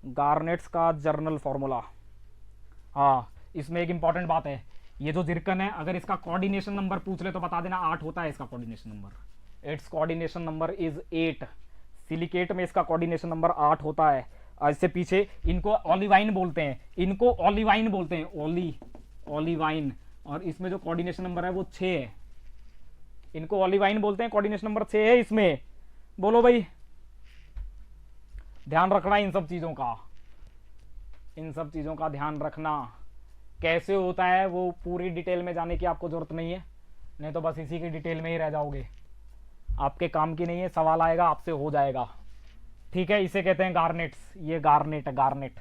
गार्नेट्स का जनरल फॉर्मूला। हाँ, इसमें एक इंपॉर्टेंट बात है, ये जो जिरकन है अगर इसका कोऑर्डिनेशन नंबर पूछ ले तो बता देना 8 होता है इसका coordination number, it's coordination number is 8। Silicate में इसका कोऑर्डिनेशन नंबर 8 होता है। इससे पीछे इनको ओलिवाइन बोलते हैं, इनको ओलिवाइन बोलते हैं, ओलिवाइन, और इसमें जो कोऑर्डिनेशन नंबर है वो 6 है, इनको ओलिवाइन बोलते हैं, कोऑर्डिनेशन नंबर 6 है इसमें। बोलो भाई, ध्यान रखना इन सब चीजों का, इन सब चीजों का ध्यान रखना। कैसे होता है वो पूरी डिटेल में जाने की आपको जरूरत नहीं है, नहीं तो बस इसी की डिटेल में ही रह जाओगे, आपके काम की नहीं है, सवाल आएगा आपसे हो जाएगा। ठीक है, इसे कहते हैं गार्नेट्स। ये गार्नेट है, गार्नेट,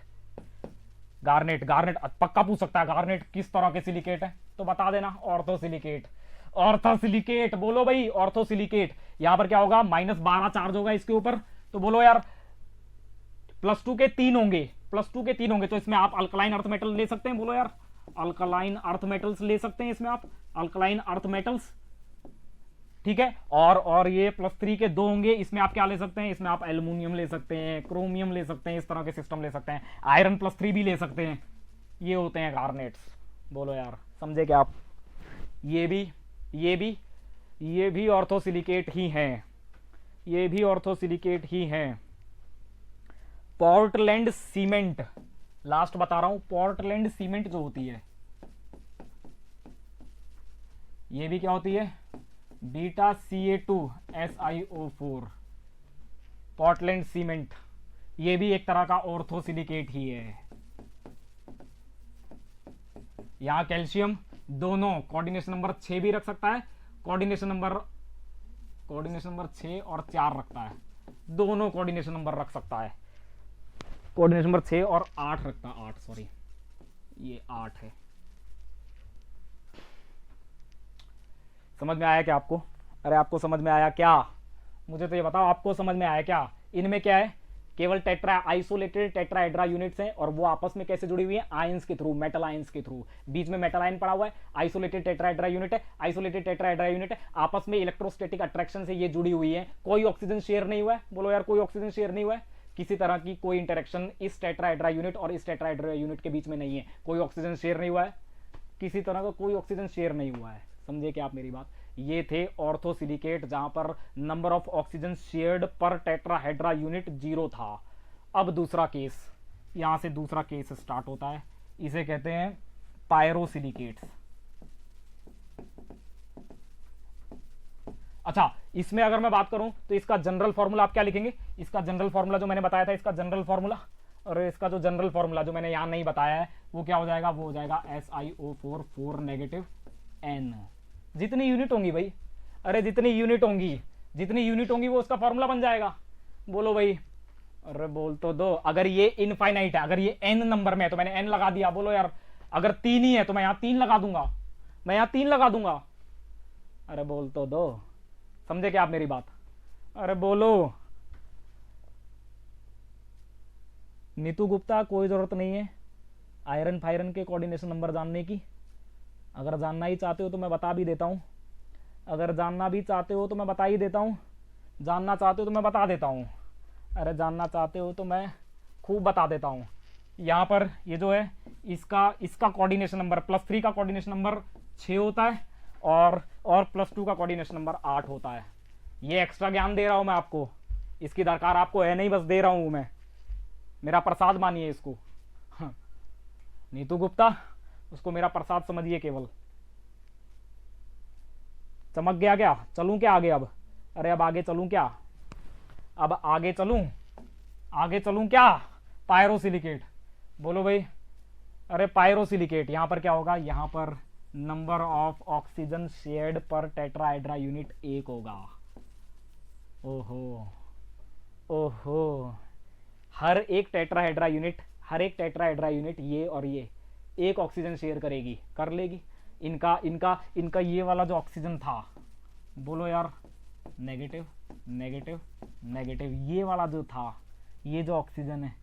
गार्नेट, गार्नेट पक्का पूछ सकता है, गार्नेट किस तरह के सिलिकेट है तो बता देना ऑर्थोसिलिकेट, ऑर्थोसिलिकेट। बोलो भाई ऑर्थोसिलिकेट। यहां पर क्या होगा, -12 चार्ज होगा इसके ऊपर, तो बोलो यार +2 के 3 होंगे, +2 के 3 होंगे, तो इसमें आप अल्कलाइन अर्थ मेटल ले सकते हैं। बोलो यार अल्कलाइन अर्थ मेटल्स ले सकते हैं इसमें आप, अल्कलाइन अर्थ मेटल्स। ठीक है, और ये +3 के 2 होंगे, इसमें आप क्या ले सकते हैं, इसमें आप एल्यूमिनियम ले सकते हैं, क्रोमियम ले सकते हैं, इस तरह के सिस्टम ले सकते हैं, आयरन +3 भी ले सकते हैं। ये होते हैं गार्नेट्स। बोलो यार, समझे क्या आप? ये भी ऑर्थोसिलिकेट ही हैं, ये भी ऑर्थोसिलिकेट ही हैं। पोर्टलैंड सीमेंट, लास्ट बता रहा हूं, पोर्टलैंड सीमेंट जो होती है ये भी क्या होती है, βCa2SiO4, पोर्टलैंड सीमेंट, ये भी एक तरह का ऑर्थोसिलिकेट ही है। यहां कैल्शियम दोनों कोऑर्डिनेशन नंबर 6 भी रख सकता है, कोऑर्डिनेशन नंबर 6 और 4 रखता है, दोनों कोऑर्डिनेशन नंबर रख सकता है, कोऑर्डिनेशन नंबर 6 और 8 रखता है, 8 सॉरी, ये 8 है। समझ में आया क्या आपको? अरे आपको समझ में आया क्या? मुझे तो ये बताओ, आपको समझ में आया क्या? इनमें क्या है, केवल टेट्रा आइसोलेटेड टेट्राहेड्रा यूनिट्स हैं, और वो आपस में कैसे जुड़ी हुई है, आयंस के थ्रू, मेटल आयंस के थ्रू। बीच में मेटल आयन पड़ा हुआ है, आइसोलेटेड टेट्राहेड्रा यूनिट है, आइसोलेटेड टेट्राहेड्रा यूनिट है, आपस में इलेक्ट्रोस्टैटिक अट्रैक्शन से ये जुड़ी हुई है, कोई ऑक्सीजन शेयर नहीं हुआ है। बोलो यार, कोई ऑक्सीजन शेयर नहीं हुआ है, किसी तरह की कोई इंटरेक्शन इस टेट्राहेड्रा यूनिट और इस टेट्राहेड्रा यूनिट के बीच में नहीं है, कोई ऑक्सीजन शेयर नहीं हुआ है, किसी तरह का कोई ऑक्सीजन शेयर नहीं हुआ है। समझे क्या आप मेरी बात? ये थे ऑर्थोसिलिकेट, जहां पर number of oxygen shared per tetrahedra unit 0 था। अब दूसरा केस, यहां से दूसरा केस स्टार्ट होता है, इसे कहते हैं पायरोसिलिकेट्स। अच्छा, इसमें अगर मैं बात करूं तो इसका जनरल फॉर्मूला आप क्या लिखेंगे, इसका जनरल फॉर्मूला जो मैंने बताया था, इसका जनरल फॉर्मूला, और इसका जो जनरल फॉर्मूला जो मैंने यहां नहीं बताया है वो क्या हो जाएगा, वो हो जाएगा SiO4 4 नेगेटिव N। जितनी यूनिट होंगी भाई, अरे जितनी यूनिट होंगी वो उसका फॉर्मूला बन जाएगा। बोलो भाई, अरे बोल तो दो। अगर ये इनफाइनाइट है, अगर ये n नंबर में है तो मैंने n लगा दिया। बोलो यार, अगर 3 ही है तो मैं यहां 3 लगा दूंगा, मैं यहां 3 लगा दूंगा। अरे बोल तो दो, समझे क्या आप मेरी बात? अरे बोलो। नीतू गुप्ता, कोई जरूरत नहीं है आयरन फायरन के कोऑर्डिनेशन नंबर जानने की, अगर जानना ही चाहते हो तो मैं बता भी देता हूं, अगर जानना भी चाहते हो तो मैं बता ही देता हूं, जानना चाहते हो तो मैं बता देता हूं, अरे जानना चाहते हो तो मैं खूब बता देता हूं। यहां पर ये जो है इसका कोऑर्डिनेशन नंबर +3 का कोऑर्डिनेशन नंबर 6 होता है, और +2 का कोऑर्डिनेशन नंबर 8 होता है। ये एक्स्ट्रा ज्ञान दे रहा हूं मैं आपको, इसकी दरकार आपको है नहीं, बस दे रहा हूं मैं, मेरा प्रसाद मानिए इसको। हाँ। नीतू गुप्ता, उसको मेरा प्रसाद समझिए केवल। चमक गया क्या? चलूं क्या आगे अब? अरे अब आगे चलूं क्या? अब आगे चलूं क्या? पायरोसिलिकेट, बोलो भाई। अरे पायरोसिलिकेट, यहां पर क्या होगा? यहां पर number of oxygen shared per tetrahedra unit 1 होगा। ओहो ओहो, हर एक टेट्राहेड्रा यूनिट ये और ये एक ऑक्सीजन शेयर करेगी, कर लेगी। इनका ये वाला जो ऑक्सीजन था, बोलो यार, नेगेटिव नेगेटिव नेगेटिव, ये वाला जो था, ये जो ऑक्सीजन है,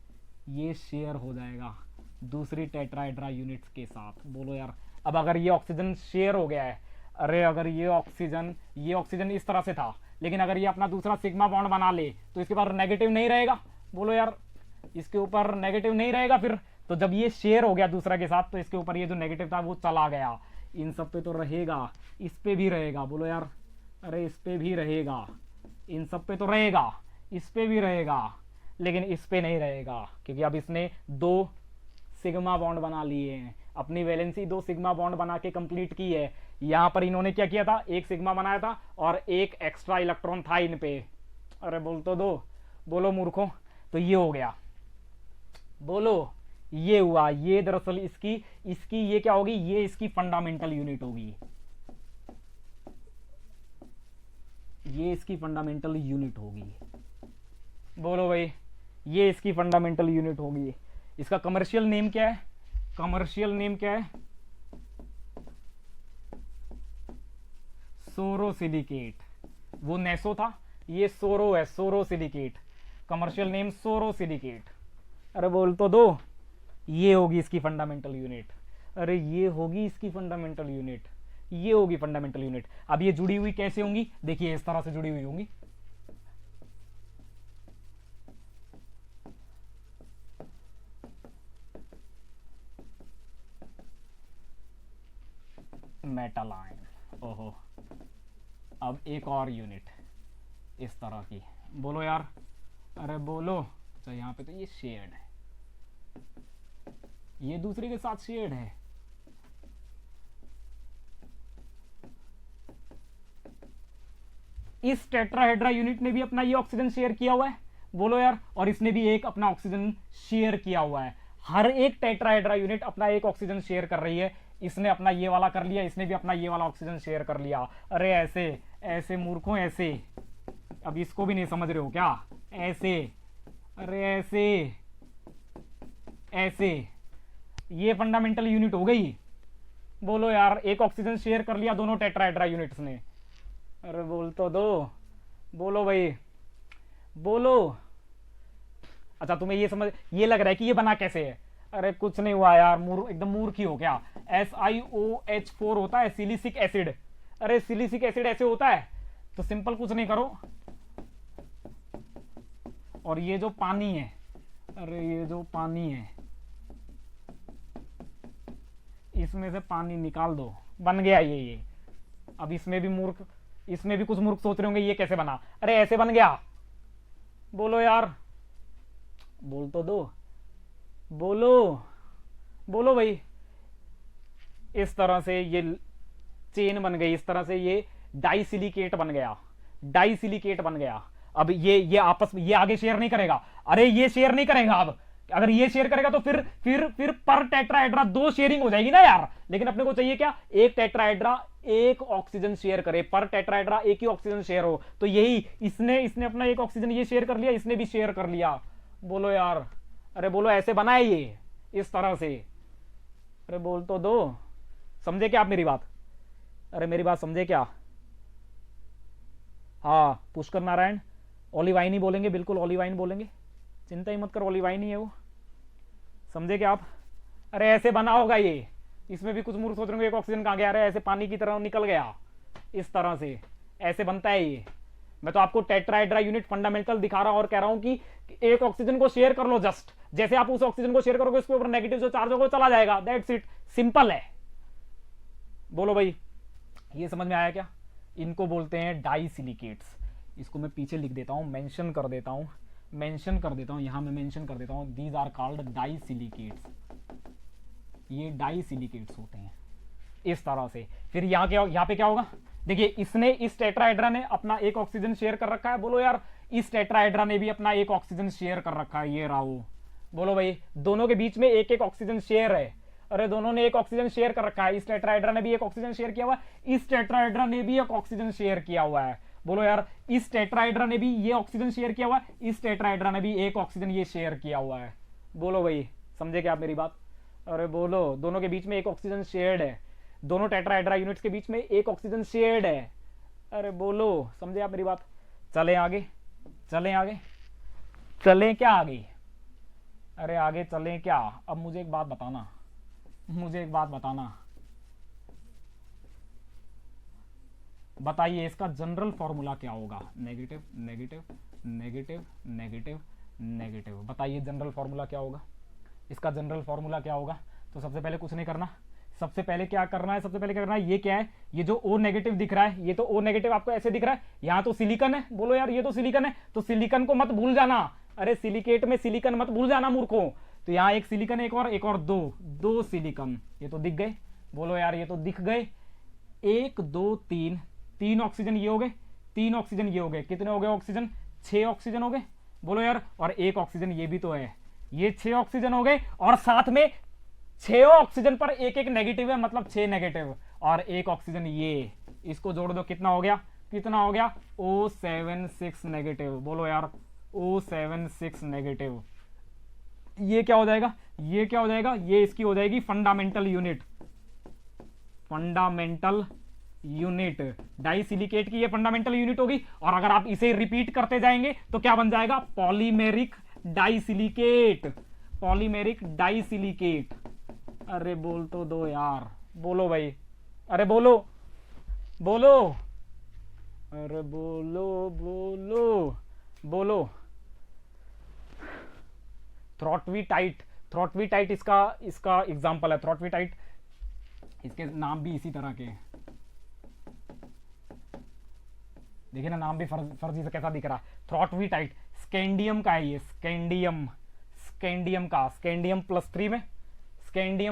ये शेयर हो जाएगा दूसरी टेट्राहेड्रा यूनिट्स के साथ। बोलो यार, अब अगर ये ऑक्सीजन शेयर हो गया है, अरे अगर ये ऑक्सीजन इस तरह से था, लेकिन अगर ये अपना दूसरा सिग्मा बॉन्ड बना ले तो इसके ऊपर नेगेटिव नहीं रहेगा। बोलो यार, इसके ऊपर नेगेटिव नहीं रहेगा फिर। तो जब ये शेयर हो गया दूसरा के साथ, तो इसके ऊपर ये जो नेगेटिव था वो चला गया। इन सब पे तो रहेगा, इस पे भी रहेगा। बोलो यार, अरे इस पे भी रहेगा, इन सब पे तो रहेगा, इस पे भी रहेगा, लेकिन इस पे नहीं रहेगा, क्योंकि अब इसने 2 सिग्मा बॉन्ड बना लिए हैं। अपनी वैलेंसी 2 सिग्मा बॉन्ड बना के कंप्लीट की है। यहां पर इन्होंने क्या किया था? 1 सिग्मा बनाया था और 1 एक्स्ट्रा इलेक्ट्रॉन था इन पे। अरे बोल तो दो, बोलो मूर्खों। तो ये हो गया, बोलो ये हुआ। ये दरअसल इसकी ये क्या होगी? ये इसकी फंडामेंटल यूनिट होगी, ये इसकी फंडामेंटल यूनिट होगी। बोलो भाई, ये इसकी फंडामेंटल यूनिट होगी। इसका कमर्शियल नेम क्या है? कमर्शियल नेम क्या है? सोरोसिलिकेट। वो नेसो था, ये सोरो है, सोरोसिलिकेट। Commercial name सोरोसिलिकेट। अरे बोल तो दो, ये होगी इसकी फंडामेंटल यूनिट। अरे ये होगी इसकी फंडामेंटल यूनिट, ये होगी फंडामेंटल यूनिट। अब ये जुड़ी हुई कैसे होंगी? देखिए, इस तरह से जुड़ी हुई होंगी। Metal ion. ओहो, अब एक और यूनिट इस तरह की। बोलो यार, अरे बोलो। अच्छा, यहां पे तो ये शेयर्ड है, ये दूसरे के साथ शेयर्ड है। इस टेट्राहेड्रा यूनिट ने भी अपना ये ऑक्सीजन शेयर किया हुआ है। बोलो यार, और इसने भी एक अपना ऑक्सीजन शेयर किया हुआ है। हर एक टेट्राहेड्रा यूनिट अपना एक ऑक्सीजन शेयर कर रही है। इसने अपना ये वाला कर लिया, इसने भी अपना ये वाला ऑक्सीजन शेयर कर लिया। अरे ऐसे ऐसे मूर्खों, ऐसे। अब इसको भी नहीं समझ रहे हो क्या? ऐसे, अरे ऐसे ऐसे, ये फंडामेंटल यूनिट हो गई। बोलो यार, एक ऑक्सीजन शेयर कर लिया दोनों टेट्राहेड्रा यूनिट्स ने। अरे बोल तो दो, बोलो भाई, बोलो। अच्छा, तुम्हें ये लग रहा है कि ये बना कैसे है? अरे कुछ नहीं हुआ यार, एकदम मूर्ख ही हो क्या? SiOH4 होता है, सिलिसिक एसिड। अरे सिलिसिक एसिड ऐसे होता है, तो सिंपल कुछ नहीं करो, और ये जो पानी है, अरे ये जो पानी है, इसमें से पानी निकाल दो, बन गया ये। अब इसमें भी कुछ मूर्ख सोच रहे होंगे ये कैसे बना? अरे ऐसे बन गया। बोलो यार, बोल तो दो, बोलो भाई। इस तरह से ये चेन बन गई, इस तरह से ये डाइसिलिकेट बन गया। अब ये आपस में ये आगे शेयर नहीं करेगा। अरे ये शेयर नहीं करेगा। अब अगर ये शेयर करेगा तो फिर पर टेट्राहेड्रा 2 शेयरिंग हो जाएगी ना यार। लेकिन अपने को चाहिए क्या? एक टेट्राहेड्रा 1 ऑक्सीजन शेयर करे, पर टेट्राहेड्रा 1 ही ऑक्सीजन शेयर हो। तो यही इसने अपना 1 ऑक्सीजन ये शेयर कर लिया, इसने भी शेयर कर लिया। बोलो यार, अरे बोलो, ऐसे बना है ये, इस तरह से। अरे बोल तो दो, समझे क्या आप मेरी बात? अरे मेरी बात समझे क्या? हाँ, पुष्कर नारायण ओलिवाइन ही बोलेंगे, बिल्कुल ओलिवाइन बोलेंगे, चिंता ही मत कर, ओलिवाइन ही है वो। समझे क्या आप? अरे ऐसे बना होगा ये। इसमें भी कुछ मूर्ख सोच रहे होंगे एक ऑक्सीजन कहां गया? अरे ऐसे पानी की तरह निकल गया, इस तरह से ऐसे बनता है ये। मैं तो आपको टेट्राहेड्रा यूनिट फंडामेंटल दिखा रहा हूं और कह रहा हूं कि एक ऑक्सीजन को शेयर कर लो। जस्ट जैसे आप उस ऑक्सीजन को शेयर करोगे, उसके ऊपर नेगेटिव जो चार्ज होगा चला जाएगा। दैट्स इट, सिंपल है। बोलो भाई, ये समझ में आया क्या? इनको बोलते हैं डाई सिलिकेट्स। इसको मैं पीछे लिख देता हूँ, मेंशन कर देता हूँ, यहाँ मैं मेंशन कर देता हूँ, these are called disilicates. ये डाई सिलिकेट्स होते हैं इस तरह से। फिर यहाँ पे क्या होगा, देखिए इसने, इस टेट्राहेड्रा ने अपना एक ऑक्सीजन शेयर कर रखा है। बोलो यार, इस टेट्राहेड्रा ने भी अपना एक ऑक्सीजन शेयर कर रखा है, ये राहु। बोलो भाई, दोनों के बीच में एक एक ऑक्सीजन शेयर है। अरे दोनों ने एक ऑक्सीजन शेयर कर रखा है। इस टेट्राहेड्रा ने भी एक ऑक्सीजन शेयर किया हुआ है, इस टेट्राहेड्रा ने भी एक ऑक्सीजन शेयर किया हुआ है। बोलो यार, इस टेट्राहेड्रा ने भी ये ऑक्सीजन शेयर किया हुआ है, इस टेट्राहेड्रा ने भी एक ऑक्सीजन ये शेयर किया हुआ है। बोलो भाई, समझे क्या आप मेरी बात? अरे बोलो, दोनों के बीच में एक ऑक्सीजन शेयर्ड है, दोनों टेट्राहेड्रा यूनिट्स के बीच में एक ऑक्सीजन शेयर्ड है। अरे बोलो, समझे आप मेरी बात? चलें आगे, चलें क्या आगे? अरे आगे चलें क्या? अब मुझे एक बात बताना, बताइए इसका जनरल फॉर्मूला क्या होगा? Negative negative negative negative negative. बताइए जनरल फॉर्मूला क्या होगा? इसका जनरल फॉर्मूला क्या होगा? तो सबसे पहले कुछ नहीं करना, सबसे पहले क्या करना है, ये क्या है, ये जो O नेगेटिव दिख रहा है, ये तो O नेगेटिव आपको ऐसे दिख रहा है, यहाँ तो सिलिकन है। बोलो यार, ये तो सिलिकन है, तो सिलिकन को मत भूल जाना। अरे सिलिकेट में सिलिकन मत भूल जाना मूर्खों। तो यहाँ एक सिलिकन, एक और दो सिलिकन, ये तो दिख गए। बोलो यार, ये तो दिख गए। 1 2 3, 3 ऑक्सीजन ये हो गए, 3 ऑक्सीजन ये हो गए। कितने हो गए ऑक्सीजन? 6 ऑक्सीजन हो गए। बोलो यार, और 1 ऑक्सीजन ये भी तो है, ये 6 ऑक्सीजन हो गए, और साथ में 6 ऑक्सीजन पर एक एक नेगेटिव है, मतलब 6 नेगेटिव, और 1 ऑक्सीजन ये, इसको जोड़ दो, कितना हो गया? O76 negative. बोलो यार, O76 नेगेटिव। ये क्या हो जाएगा? ये इसकी हो जाएगी फंडामेंटल यूनिट, डाई सिलिकेट की ये फंडामेंटल यूनिट होगी। और अगर आप इसे रिपीट करते जाएंगे तो क्या बन जाएगा? Polymeric disilicate. अरे बोल तो दो यार, बोलो भाई, अरे बोलो, अरे बोलो। थ्रॉटवीटाइट इसका एग्जांपल है। थ्रॉटवीटाइट, इसके नाम भी इसी तरह के हैं। देखिए ना, नाम भी फर्जी से कैसा दिख रहा है। थ्रॉटवीटाइट स्कैंडियम का है, ये स्कैंडियम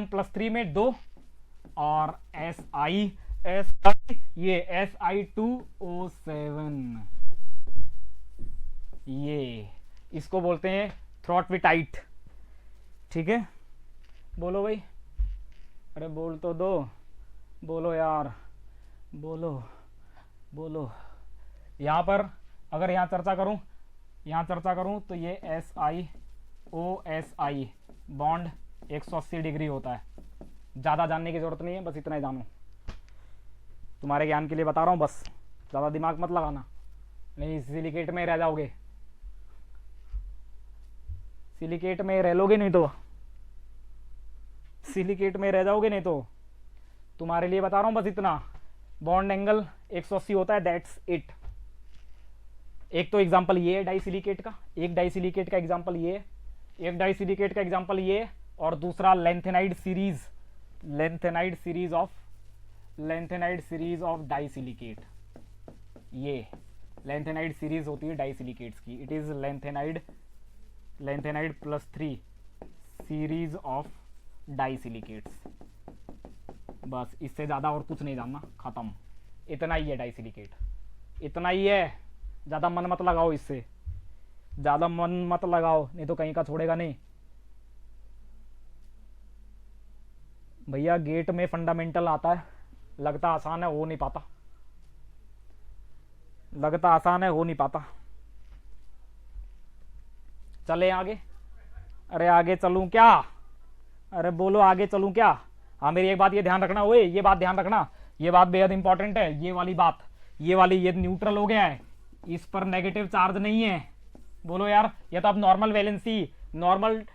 प्लस 3 में 2, और SI ये Si2O7, ये इसको बोलते हैं थ्रॉटवीटाइट। ठीक है, बोलो भाई, अरे बोल तो दो, बोलो यार, बोलो। यहां पर अगर यहां चर्चा करूं तो ये SiOSI बॉन्ड 180 डिग्री होता है। ज्यादा जानने की जरूरत नहीं है, बस इतना ही जानो, तुम्हारे ज्ञान के लिए बता रहा हूं, बस ज्यादा दिमाग मत लगाना, नहीं सिलिकेट में रह जाओगे, सिलिकेट में रह लोगे नहीं तो, तुम्हारे लिए बता रहा हूं बस इतना। बॉन्ड एंगल 180 होता है, दैट्स इट। एक तो एग्जांपल ये है डाई सिलिकेट का, एक डाई सिलिकेट का एग्जांपल ये है, और दूसरा lanthanide series of disilicate. ये लेंथेनाइड सीरीज होती है डाई सिलिकेट्स की। It is lanthanide +3 series of disilicates. बस इससे ज्यादा और कुछ नहीं जानना, खत्म। इतना ही है डाई सिलिकेट, इतना ही है। ज्यादा मन मत लगाओ, इससे ज्यादा मन मत लगाओ, नहीं तो कहीं का छोड़ेगा नहीं भैया। गेट में फंडामेंटल आता है, लगता आसान है, हो नहीं पाता। चले आगे? अरे आगे चलूं क्या? अरे बोलो, आगे चलूं क्या? हाँ, मेरी एक बात ये ध्यान रखना, ओए ये बात ध्यान रखना, ये बात बेहद इंपॉर्टेंट है। ये वाली न्यूट्रल हो गया है, इस पर नेगेटिव चार्ज नहीं है। बोलो यार, ये तो अब नॉर्मल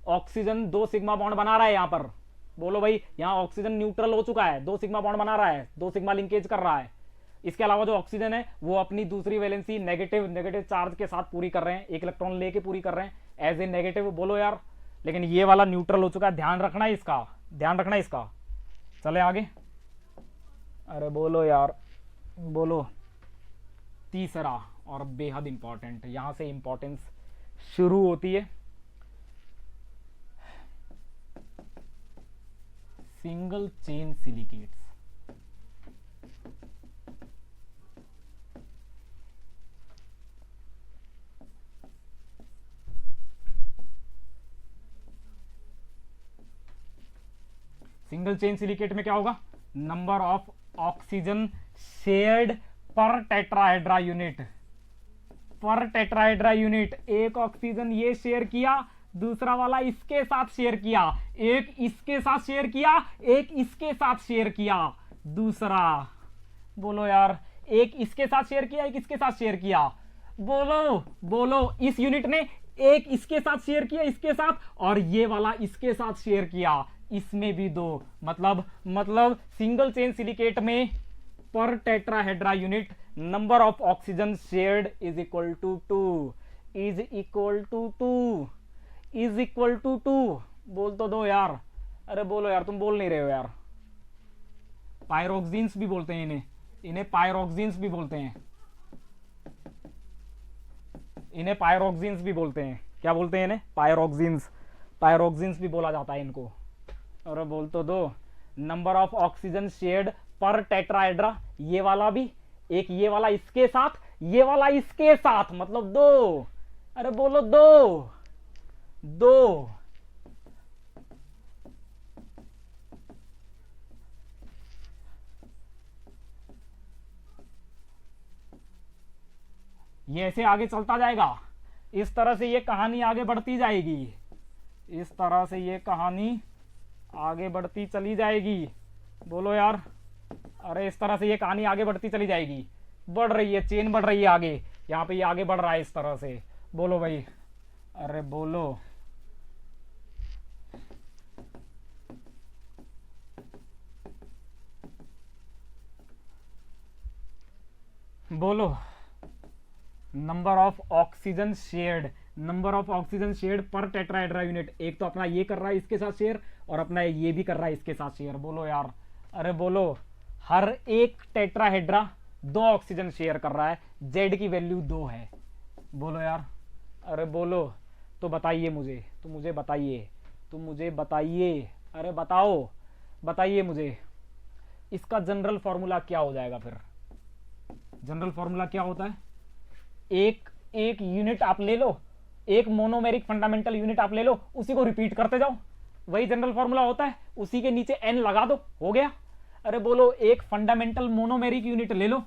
ऑक्सीजन 2 सिग्मा बॉन्ड बना रहा है यहाँ पर। बोलो भाई, यहाँ ऑक्सीजन न्यूट्रल हो चुका है, 2 सिग्मा बॉन्ड बना रहा है, 2 सिग्मा लिंकेज कर रहा है। इसके अलावा जो ऑक्सीजन है वो अपनी दूसरी वैलेंसी नेगेटिव चार्ज के साथ पूरी कर रहे हैं, 1 इलेक्ट्रॉन लेके पूरी कर रहे हैं एज ए नेगेटिव। बोलो यार, लेकिन ये वाला न्यूट्रल हो चुका है, ध्यान रखना इसका। चले आगे, अरे बोलो यार, बोलो। तीसरा और बेहद इंपॉर्टेंट, यहां से इंपॉर्टेंस शुरू होती है। Single chain silicates. Single chain silicate में क्या होगा? Number of oxygen shared per tetrahedra unit. पर टेट्राहेड्रा यूनिट, एक ऑक्सीजन ये शेयर किया, दूसरा वाला इसके साथ शेयर किया, एक इसके साथ शेयर किया, एक इसके साथ शेयर किया, दूसरा, बोलो यार, एक इसके साथ शेयर किया, एक इसके साथ शेयर किया, बोलो बोलो। इस यूनिट ने एक इसके साथ शेयर किया, इसके साथ, और ये वाला इसके साथ शेयर किया, इसमें भी दो। मतलब सिंगल चेन सिलिकेट में per tetrahedra unit number of oxygen shared is equal to 2, is equal to 2, is equal to 2। बोल तो दो यार, अरे बोलो यार, तुम बोल नहीं रहे हो यार। पायरोक्सिन्स भी बोलते हैं इन्हें पायरोक्सिन्स भी बोलते हैं, इन्हें पायरोक्सिन्स भी बोलते हैं। क्या बोलते हैं इन्हें? पायरोक्सिन्स, पायरोक्सिन्स भी बोला जाता है इनको। अरे बोल तो दो। Number of oxygen shared per tetrahedra, ये वाला भी, एक ये वाला इसके साथ, ये वाला इसके साथ, मतलब 2। अरे बोलो 2, 2। ये ऐसे आगे चलता जाएगा, इस तरह से ये कहानी आगे बढ़ती जाएगी, इस तरह से ये कहानी आगे बढ़ती चली जाएगी। बोलो यार, अरे इस तरह से ये कहानी आगे बढ़ती चली जाएगी, बढ़ रही है, चेन बढ़ रही है आगे, यहां पे ये आगे बढ़ रहा है इस तरह से। बोलो भाई, अरे बोलो। बोलो। Number of oxygen shared, number of oxygen shared per tetrahedra unit, एक तो अपना ये कर रहा है इसके साथ शेयर, और अपना ये भी कर रहा है इसके साथ शेयर। बोलो यार, अरे बोलो। हर एक टेट्राहेड्रा 2 ऑक्सीजन शेयर कर रहा है, जेड की वैल्यू 2 है। बोलो यार, अरे बोलो। तो बताइए मुझे, तो मुझे बताइए, तो मुझे बताइए, अरे बताओ, बताइए मुझे, इसका जनरल फॉर्मूला क्या हो जाएगा फिर? जनरल फॉर्मूला क्या होता है? एक एक यूनिट आप ले लो, एक मोनोमेरिक फंडामेंटल यूनिट आप ले लो, उसी को रिपीट करते जाओ, वही जनरल फॉर्मूला होता है, उसी के नीचे एन लगा दो, हो गया। अरे बोलो, एक फंडामेंटल मोनोमेरिक यूनिट ले लो,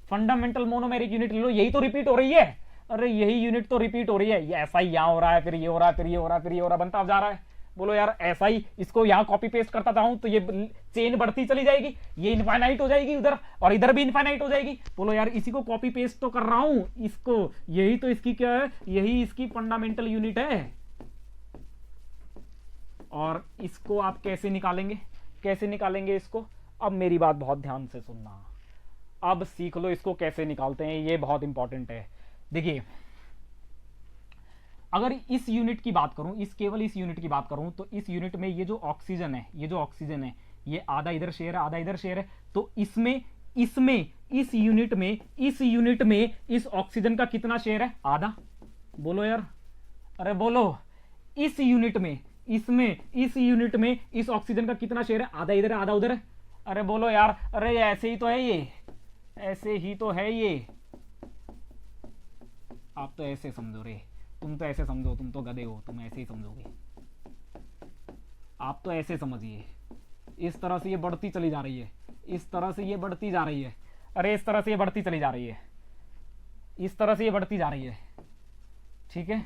फंडामेंटल मोनोमेरिक यूनिट ले लो, यही तो रिपीट हो रही है। अरे यही यूनिट तो रिपीट हो रही है, ये ऐसा ही यहां हो रहा है, फिर ये हो रहा है, फिर ये हो रहा है, फिर ये हो रहा है, बनता जा रहा है। बोलो यार, ऐसा ही इसको यहां कॉपी पेस्ट करता जाऊं तो ये चेन बढ़ती चली जाएगी, ये इनफाइनाइट हो जाएगी उधर, और इधर भी इनफाइनाइट हो जाएगी। बोलो यार, इसी को कॉपी पेस्ट तो कर रहा हूं, इसको, यही तो इसकी क्या है, यही इसकी फंडामेंटल यूनिट है। और इसको आप कैसे निकालेंगे, कैसे निकालेंगे इसको? अब मेरी बात बहुत ध्यान से सुनना, अब सीख लो इसको कैसे निकालते हैं, ये बहुत इंपॉर्टेंट है। देखिए, अगर इस यूनिट की बात करूं, केवल इस यूनिट की बात करूं, तो इस यूनिट में ये जो ऑक्सीजन है, ये जो ऑक्सीजन है, ये आधा इधर शेयर है, आधा इधर शेयर है, तो इसमें इसमें इस यूनिट में इस ऑक्सीजन का कितना शेयर है? आधा। बोलो यार, अरे बोलो। इस यूनिट में, इस यूनिट में इस ऑक्सीजन का कितना शेयर है? आधा इधर है, आधा उधर है। अरे बोलो यार, अरे ऐसे ही तो है ये, ऐसे ही तो है ये। आप तो ऐसे समझो रे, तुम तो ऐसे समझो, तुम तो गधे हो, तुम ऐसे ही समझोगे। आप तो ऐसे समझिए, इस तरह से ये बढ़ती चली जा रही है, इस तरह से ये बढ़ती जा रही है, अरे इस तरह से ये बढ़ती चली जा रही है, इस तरह से ये बढ़ती जा रही है, ठीक है।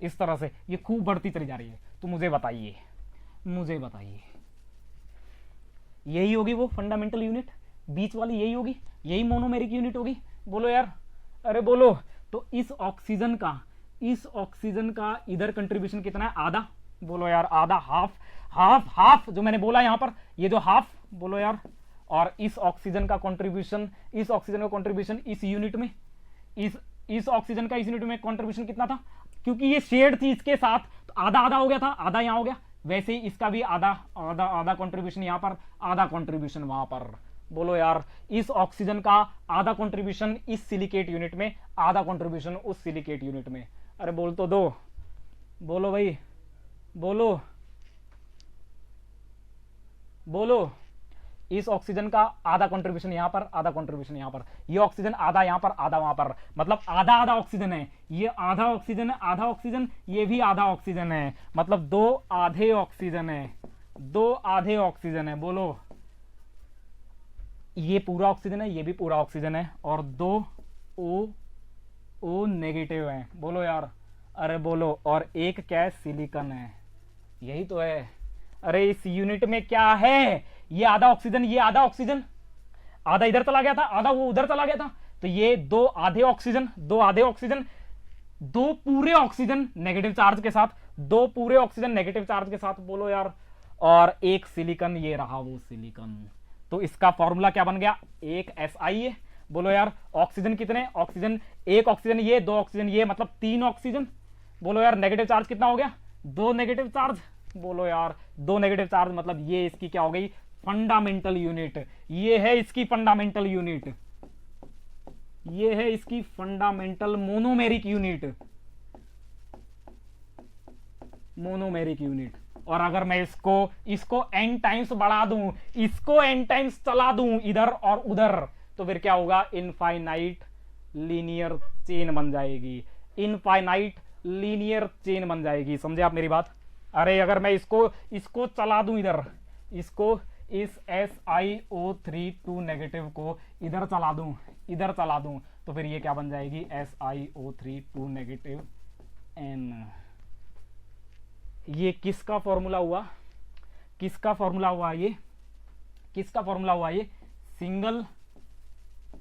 इस तरह से ये खूब बढ़ती चली जा रही है। तो मुझे बताइए, मुझे बताइए, यही होगी वो फंडामेंटल यूनिट, बीच वाली यही होगी, यही मोनोमेरिक यूनिट होगी। बोलो यार, अरे बोलो। तो इस ऑक्सीजन का इधर कंट्रीब्यूशन कितना है? आधा। बोलो यार, आधा, हाफ जो मैंने बोला यहां पर, ये जो हाफ, बोलो यार। और इस ऑक्सीजन का कंट्रीब्यूशन इस यूनिट में, इस ऑक्सीजन का इस यूनिट में कंट्रीब्यूशन कितना था? क्योंकि ये शेयर्ड थी इसके साथ, तो आधा आधा हो गया था, आधा यहां हो गया, वैसे ही इसका भी आधा आधा आधा कंट्रीब्यूशन यहां पर, आधा कंट्रीब्यूशन वहां पर। बोलो यार, इस ऑक्सीजन का आधा कंट्रीब्यूशन इस सिलिकेट यूनिट में, आधा कंट्रीब्यूशन उस सिलिकेट यूनिट में। अरे बोल तो दो, बोलो भाई, बोलो बोलो। इस ऑक्सीजन का आधा कंट्रीब्यूशन यहां पर, आधा कंट्रीब्यूशन यहां पर। ये ऑक्सीजन आधा यहां पर, आधा वहां पर, मतलब आधा आधा ऑक्सीजन है। ये आधा ऑक्सीजन है, आधा ऑक्सीजन, ये भी आधा ऑक्सीजन है, मतलब दो आधे ऑक्सीजन है, दो आधे ऑक्सीजन है। बोलो, ये पूरा ऑक्सीजन है, ये भी पूरा ऑक्सीजन है, और दो ओ नेगेटिव है। बोलो यार, अरे बोलो, और एक क्या है, सिलिकॉन है। यही तो है। अरे इस यूनिट में क्या है, ये आधा ऑक्सीजन, ये आधा ऑक्सीजन, आधा इधर चला गया था, आधा वो उधर चला गया था, तो ये दो आधे ऑक्सीजन, दो आधे ऑक्सीजन, दो पूरे ऑक्सीजन नेगेटिव चार्ज के साथ, दो पूरे ऑक्सीजन नेगेटिव चार्ज के साथ। बोलो यार, और एक सिलिकॉन, ये रहा वो सिलिकॉन। तो इसका फॉर्मूला क्या बन गया, एक SI है। बोलो यार, ऑक्सीजन कितने, ऑक्सीजन एक ऑक्सीजन ये, दो ऑक्सीजन ये, मतलब तीन ऑक्सीजन। बोलो यार, नेगेटिव चार्ज कितना हो गया, दो नेगेटिव चार्ज। बोलो यार, दो नेगेटिव चार्ज, मतलब ये इसकी क्या हो गई, फंडामेंटल यूनिट। ये है इसकी फंडामेंटल यूनिट, ये है इसकी fundamental monomeric unit, monomeric unit. और अगर मैं इसको n टाइम्स बढ़ा दूं, इसको n टाइम्स चला दूं इधर और उधर, तो फिर क्या होगा, इनफाइनाइट लीनियर चेन बन जाएगी, इनफाइनाइट लीनियर चेन बन जाएगी। समझे आप मेरी बात। अरे अगर मैं इसको चला दूं इधर, इसको इस SiO3 2 नेगेटिव को इधर चला दूं, इधर चला दूं, तो फिर ये क्या बन जाएगी, SiO3 2 नेगेटिव N। ये किसका फॉर्मूला हुआ, किसका फॉर्मूला हुआ, ये किसका फॉर्मूला हुआ, ये सिंगल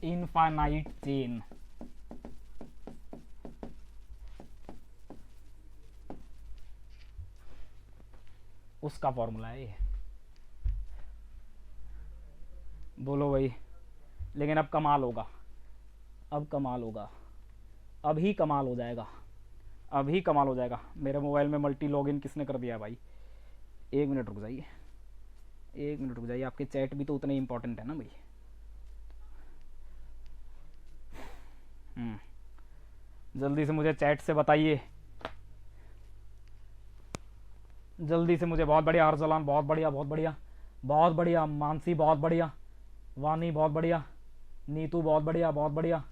इनफाइनाइट चेन। उसका फॉर्मूला है ये। बोलो भाई, लेकिन अब कमाल होगा, अब कमाल होगा, अभी कमाल हो जाएगा, अभी कमाल हो जाएगा। मेरे मोबाइल में मल्टी लॉगिन किसने कर दिया भाई, एक मिनट रुक जाइए, एक मिनट रुक जाइए, आपके चैट भी तो उतने इंपॉर्टेंट है ना भाई। जल्दी से मुझे चैट से बताइए, जल्दी से मुझे। बहुत बढ़िया अरसलान, बहुत बढ़िया, बहुत बढ़िया, बहुत बढ़िया। मानसी बहुत बढ़िया, वानी बहुत बढ़िया, नीतू बहुत बढ़िया, बहुत बढ़िया।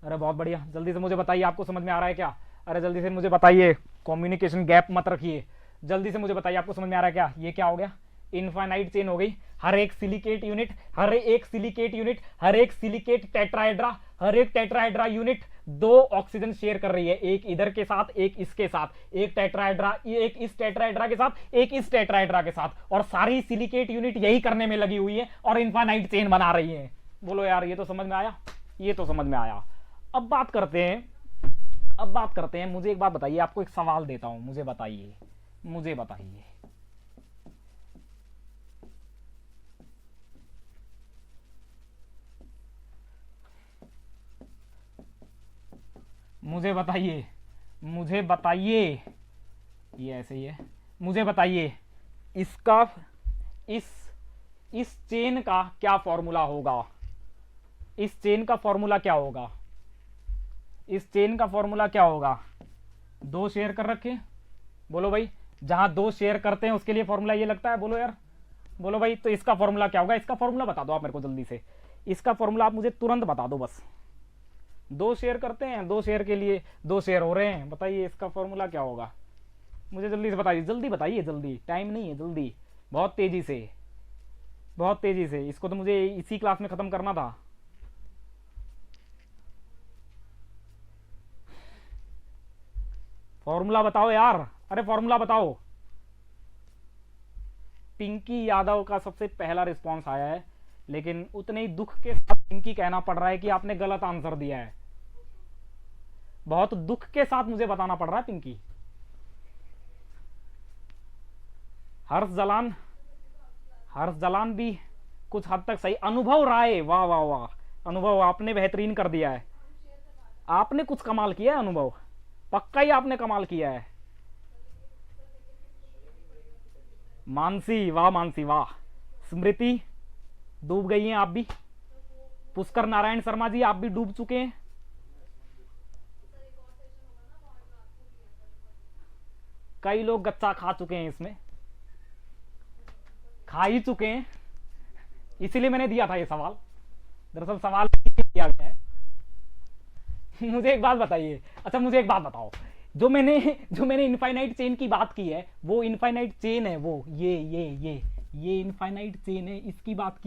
अरे बहुत बढ़िया, जल्दी से मुझे बताइए, आपको समझ में आ रहा है क्या। अरे जल्दी से मुझे बताइए, कम्युनिकेशन गैप मत रखिए, जल्दी से मुझे बताइए आपको समझ में आ रहा है क्या। ये क्या हो गया, इनफाइनाइट चेन हो गई। हर एक सिलिकेट यूनिट, हर एक सिलिकेट यूनिट, हर एक सिलिकेट टेट्राहेड्रा, हर एक टेट्राहेड्रा यूनिट दो ऑक्सीजन शेयर कर रही है, एक इधर के साथ, एक इसके साथ, एक टेट्राहेड्रा, एक इस टेट्राहेड्रा के साथ, एक इस टेट्राहेड्रा के साथ, और सारी सिलिकेट यूनिट यही करने में लगी हुई है और इनफाइनाइट चेन बना रही है। बोलो यार, ये तो समझ में आया, ये तो समझ में आया। अब बात करते हैं, अब बात करते हैं। मुझे एक बात बताइए, आपको एक सवाल देता हूं, मुझे बताइए, मुझे बताइए, मुझे बताइए, मुझे बताइए, ये ऐसे ही है, मुझे बताइए इसका, इस चेन का क्या फॉर्मूला होगा, इस चेन का फॉर्मूला क्या होगा, इस चेन का फॉर्मूला क्या होगा। दो शेयर कर रखे, बोलो भाई, जहां दो शेयर करते हैं उसके लिए फॉर्मूला ये लगता है। बोलो यार, बोलो भाई, तो इसका फॉर्मूला क्या होगा, इसका फॉर्मूला बता दो आप मेरे को जल्दी से, इसका फॉर्मूला आप मुझे तुरंत बता दो बस। दो शेयर करते हैं, दो शेयर के लिए दो शेयर हो रहे हैं, बताइए इसका फॉर्मूला क्या होगा, मुझे जल्दी से बताइए, जल्दी बताइए, जल्दी, टाइम नहीं है, जल्दी, बहुत तेजी से, बहुत तेजी से। इसको तो मुझे इसी क्लास में खत्म करना था। फॉर्मूला बताओ यार, अरे फॉर्मूला बताओ। पिंकी यादव का सबसे पहला रिस्पांस आया है, लेकिन उतने ही दुख के साथ पिंकी कहना पड़ रहा है कि आपने गलत आंसर दिया है। बहुत दुख के साथ मुझे बताना पड़ रहा है पिंकी। हर्ष जलान भी कुछ हद तक सही। अनुभव राय, वाह वाह वाह, अनुभव आपने बेहतरीन कर दिया है, आपने कुछ कमाल किया है अनुभव, पक्का ही आपने कमाल किया है। मानसी, वाह मानसी वाह। स्मृति डूब गई हैं आप भी। पुष्कर नारायण शर्मा जी आप भी डूब चुके हैं। कई लोग गच्चा खा चुके हैं, इसमें खा ही चुके हैं, इसीलिए मैंने दिया था ये सवाल। दरअसल सवाल किया गया है। मुझे एक बात बताइए, अच्छा मुझे एक बात बताओ, जो मैंने इनफाइनाइट चेन की बात की है, वो इनफाइनाइट चेन है, वो ये इनफाइनाइट चेन है, इसकी बात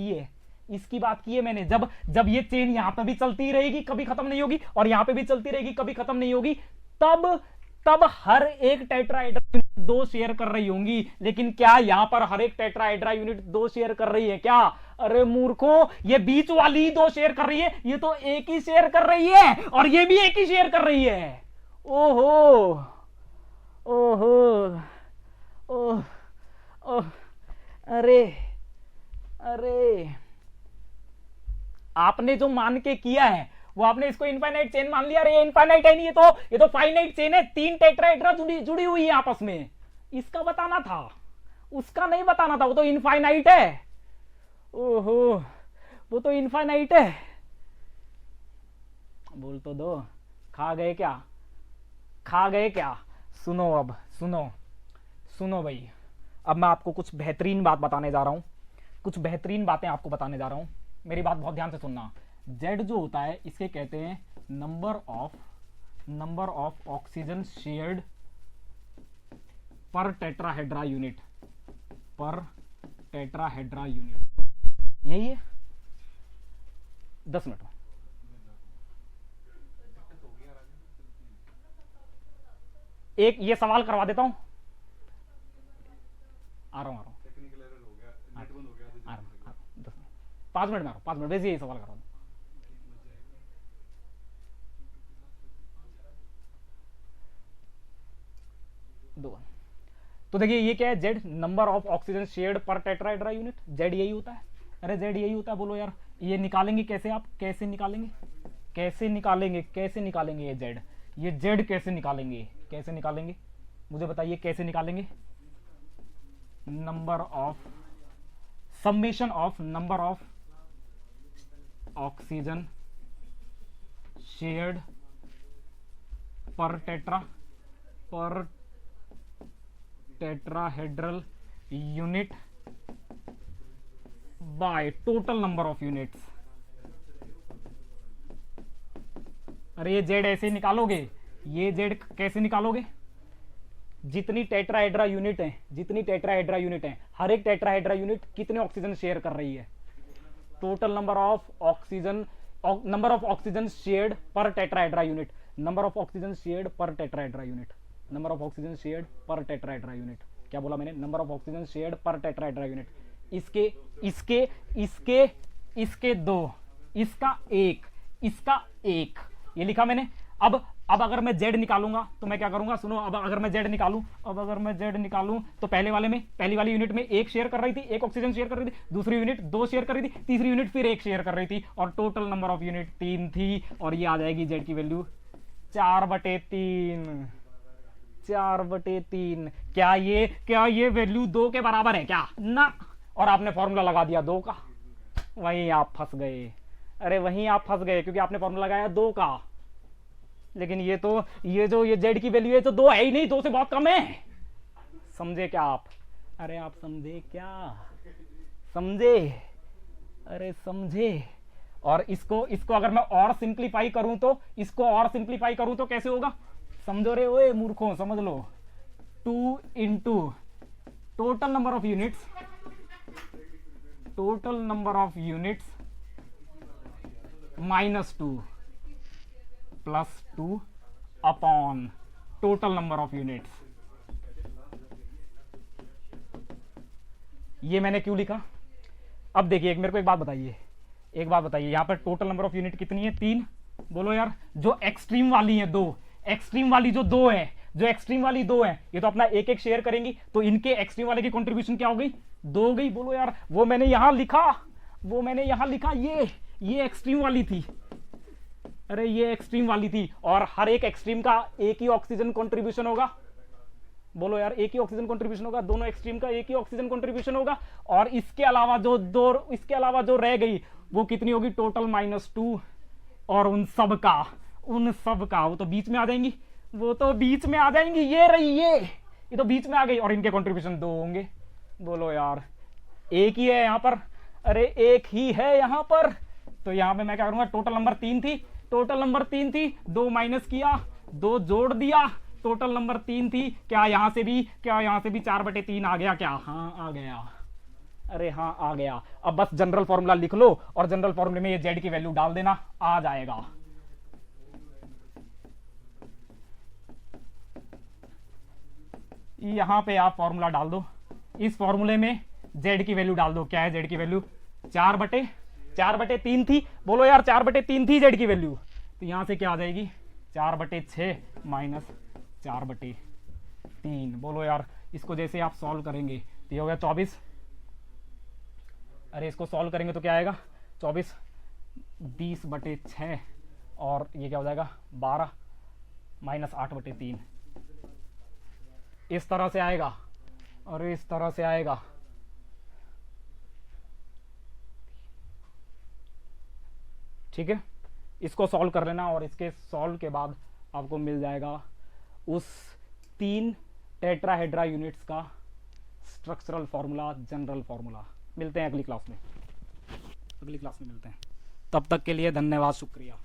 की है मैंने। जब ये चेन यहां पे भी चलती रहेगी, कभी खत्म नहीं होगी, और यहां पे भी चलती रहेगी, कभी खत्म नहीं होगी, तब हर एक टेट्राहेड्रा यूनिट 2 शेयर कर रही होंगी। लेकिन क्या यहां पर हर एक टेट्राहेड्रा यूनिट 2 शेयर कर रही है क्या? अरे मूर्खों, ये बीच वाली 2 शेयर कर रही है, ये तो एक ही शेयर कर रही है, और ये भी एक ही शेयर कर रही है। ओहो ओहो ओह ओह, अरे आपने जो मान के किया है वो आपने इसको इनफाइनाइट चेन मान लिया। अरे ये इनफाइनाइट है नहीं, ये तो फाइनाइट चेन है। 3 टेट्राहेड्रा जुड़ी हुई है आपस में, इसका बताना था, उसका नहीं बताना था। वो तो इनफाइनाइट है। ओहो, वो तो इनफाइनाइट है। बोल तो दो, खा गए क्या? सुनो, अब सुनो भाई, अब मैं आपको कुछ बेहतरीन बात बताने जा रहा हूं, कुछ बेहतरीन बातें आपको बताने जा रहा हूं। मेरी बात बहुत ध्यान से सुनना। Z जो होता है, इसके कहते हैं number of oxygen shared per tetrahedra unit, यही है। 10 मिनट एक ये सवाल करवा देता हूं। आ रहा हूं 5 मिनट में आ रहा हूं, 5 मिनट वैसे यही सवाल करवा दूं। तो देखिए ये क्या है, Z number of oxygen shared per tetrahedra unit, Z यही होता है। अरे Z यही होता है, बोलो यार। ये निकालेंगे कैसे आप? कैसे निकालेंगे ये Z कैसे निकालेंगे? मुझे बताइए कैसे निकालेंगे? Summation of number of oxygen shared per tetrahedral unit by total number of units. अरे ये Z ऐसे निकालोगे, ये Z कैसे निकालोगे? जितनी टेट्राहेड्रा यूनिट है, हर एक टेट्राहेड्रा यूनिट कितने ऑक्सीजन शेयर कर रही है? Total number of oxygen shared per tetrahedra unit, number of oxygen shared per tetrahedra unit. क्या बोला मैंने? Number of oxygen shared per tetrahedra unit. इसके 2, इसका 1, ये लिखा मैंने। अब अगर मैं Z निकालूंगा तो मैं क्या करूंगा? सुनो, अब अगर मैं Z निकालूं तो पहली वाली यूनिट में 1 शेयर कर रही थी, 1 ऑक्सीजन शेयर कर रही थी, दूसरी यूनिट 2 शेयर कर रही थी, तीसरी यूनिट फिर 1 शेयर कर रही थी, और टोटल नंबर ऑफ यूनिट 3 थी। और ये आ जाएगी Z की वैल्यू 4/3। क्या ये वैल्यू 2 के बराबर है क्या? ना। और आपने फॉर्मूला लगा दिया 2 का, वहीं आप फंस गए। अरे वहीं आप फंस गए, क्योंकि आपने फॉर्मूला लगाया 2 का। लेकिन ये Z की वैल्यू है तो 2 है ही नहीं, 2 से बहुत कम है। समझे क्या आप? अरे आप समझे क्या? समझे। और इसको अगर मैं और सिंप्लीफाई करूं तो, कैसे होगा? समझो रे ओए मूर्खों, समझ लो। 2 into total number of units -2 +2 upon total number of units. ये मैंने क्यों लिखा? अब देखिए, मेरे को एक बात बताइए, यहां पर टोटल नंबर ऑफ यूनिट कितनी है? 3। बोलो यार। जो एक्सट्रीम वाली है 2, एक्सट्रीम वाली जो 2 है, ये तो अपना 1 शेयर करेंगी, तो इनके एक्सट्रीम वाले की कंट्रीब्यूशन क्या हो गई? 2 हो गई। बोलो यार। वो मैंने यहां लिखा, ये एक्सट्रीम वाली थी। अरे ये एक्सट्रीम वाली थी, और हर एक एक्सट्रीम का एक ही ऑक्सीजन कंट्रीब्यूशन होगा। बोलो यार, एक ही ऑक्सीजन कंट्रीब्यूशन होगा, दोनों एक्सट्रीम का एक ही ऑक्सीजन कंट्रीब्यूशन होगा, और इसके अलावा जो रह गई वो कितनी होगी, टोटल -2, और उन सब का वो तो बीच में आ जाएंगी, ये रही, ये तो बीच में आ गई, और इनके कंट्रीब्यूशन 2 होंगे। बोलो यार, एक ही है यहां पर, अरे एक ही है यहां पर, तो यहां पे मैं क्या करूंगा, टोटल नंबर 3 थी, 2 माइनस किया, 2 जोड़ दिया, टोटल नंबर 3 थी। क्या यहां से भी 4/3 आ गया क्या? हाँ आ गया, अरे हाँ आ गया। अब बस जनरल फॉर्मूला लिख लो, और जनरल फॉर्मूले में ये जेड की वैल्यू डाल देना, आ जाएगा। यहां पे आप फॉर्मूला डाल दो, इस फॉर्मूले में जेड की वैल्यू डाल दो। क्या है जेड की वैल्यू? 4/3 थी। बोलो यार, 4/3 थी जेड की वैल्यू, तो यहां से क्या आ जाएगी, 4/6 माइनस 4/3। बोलो यार, इसको जैसे आप सॉल्व करेंगे तो ये हो गया 24, अरे इसको सॉल्व करेंगे तो क्या आएगा, 24 20/6, और ये क्या हो जाएगा 12 माइनस 8/3, इस तरह से आएगा, और इस तरह से आएगा। ठीक है, इसको सॉल्व कर लेना, और इसके सॉल्व के बाद आपको मिल जाएगा उस 3 टेट्राहेड्रा यूनिट्स का स्ट्रक्चरल फॉर्मूला, जनरल फॉर्मूला। मिलते हैं अगली क्लास में मिलते हैं। तब तक के लिए धन्यवाद, शुक्रिया।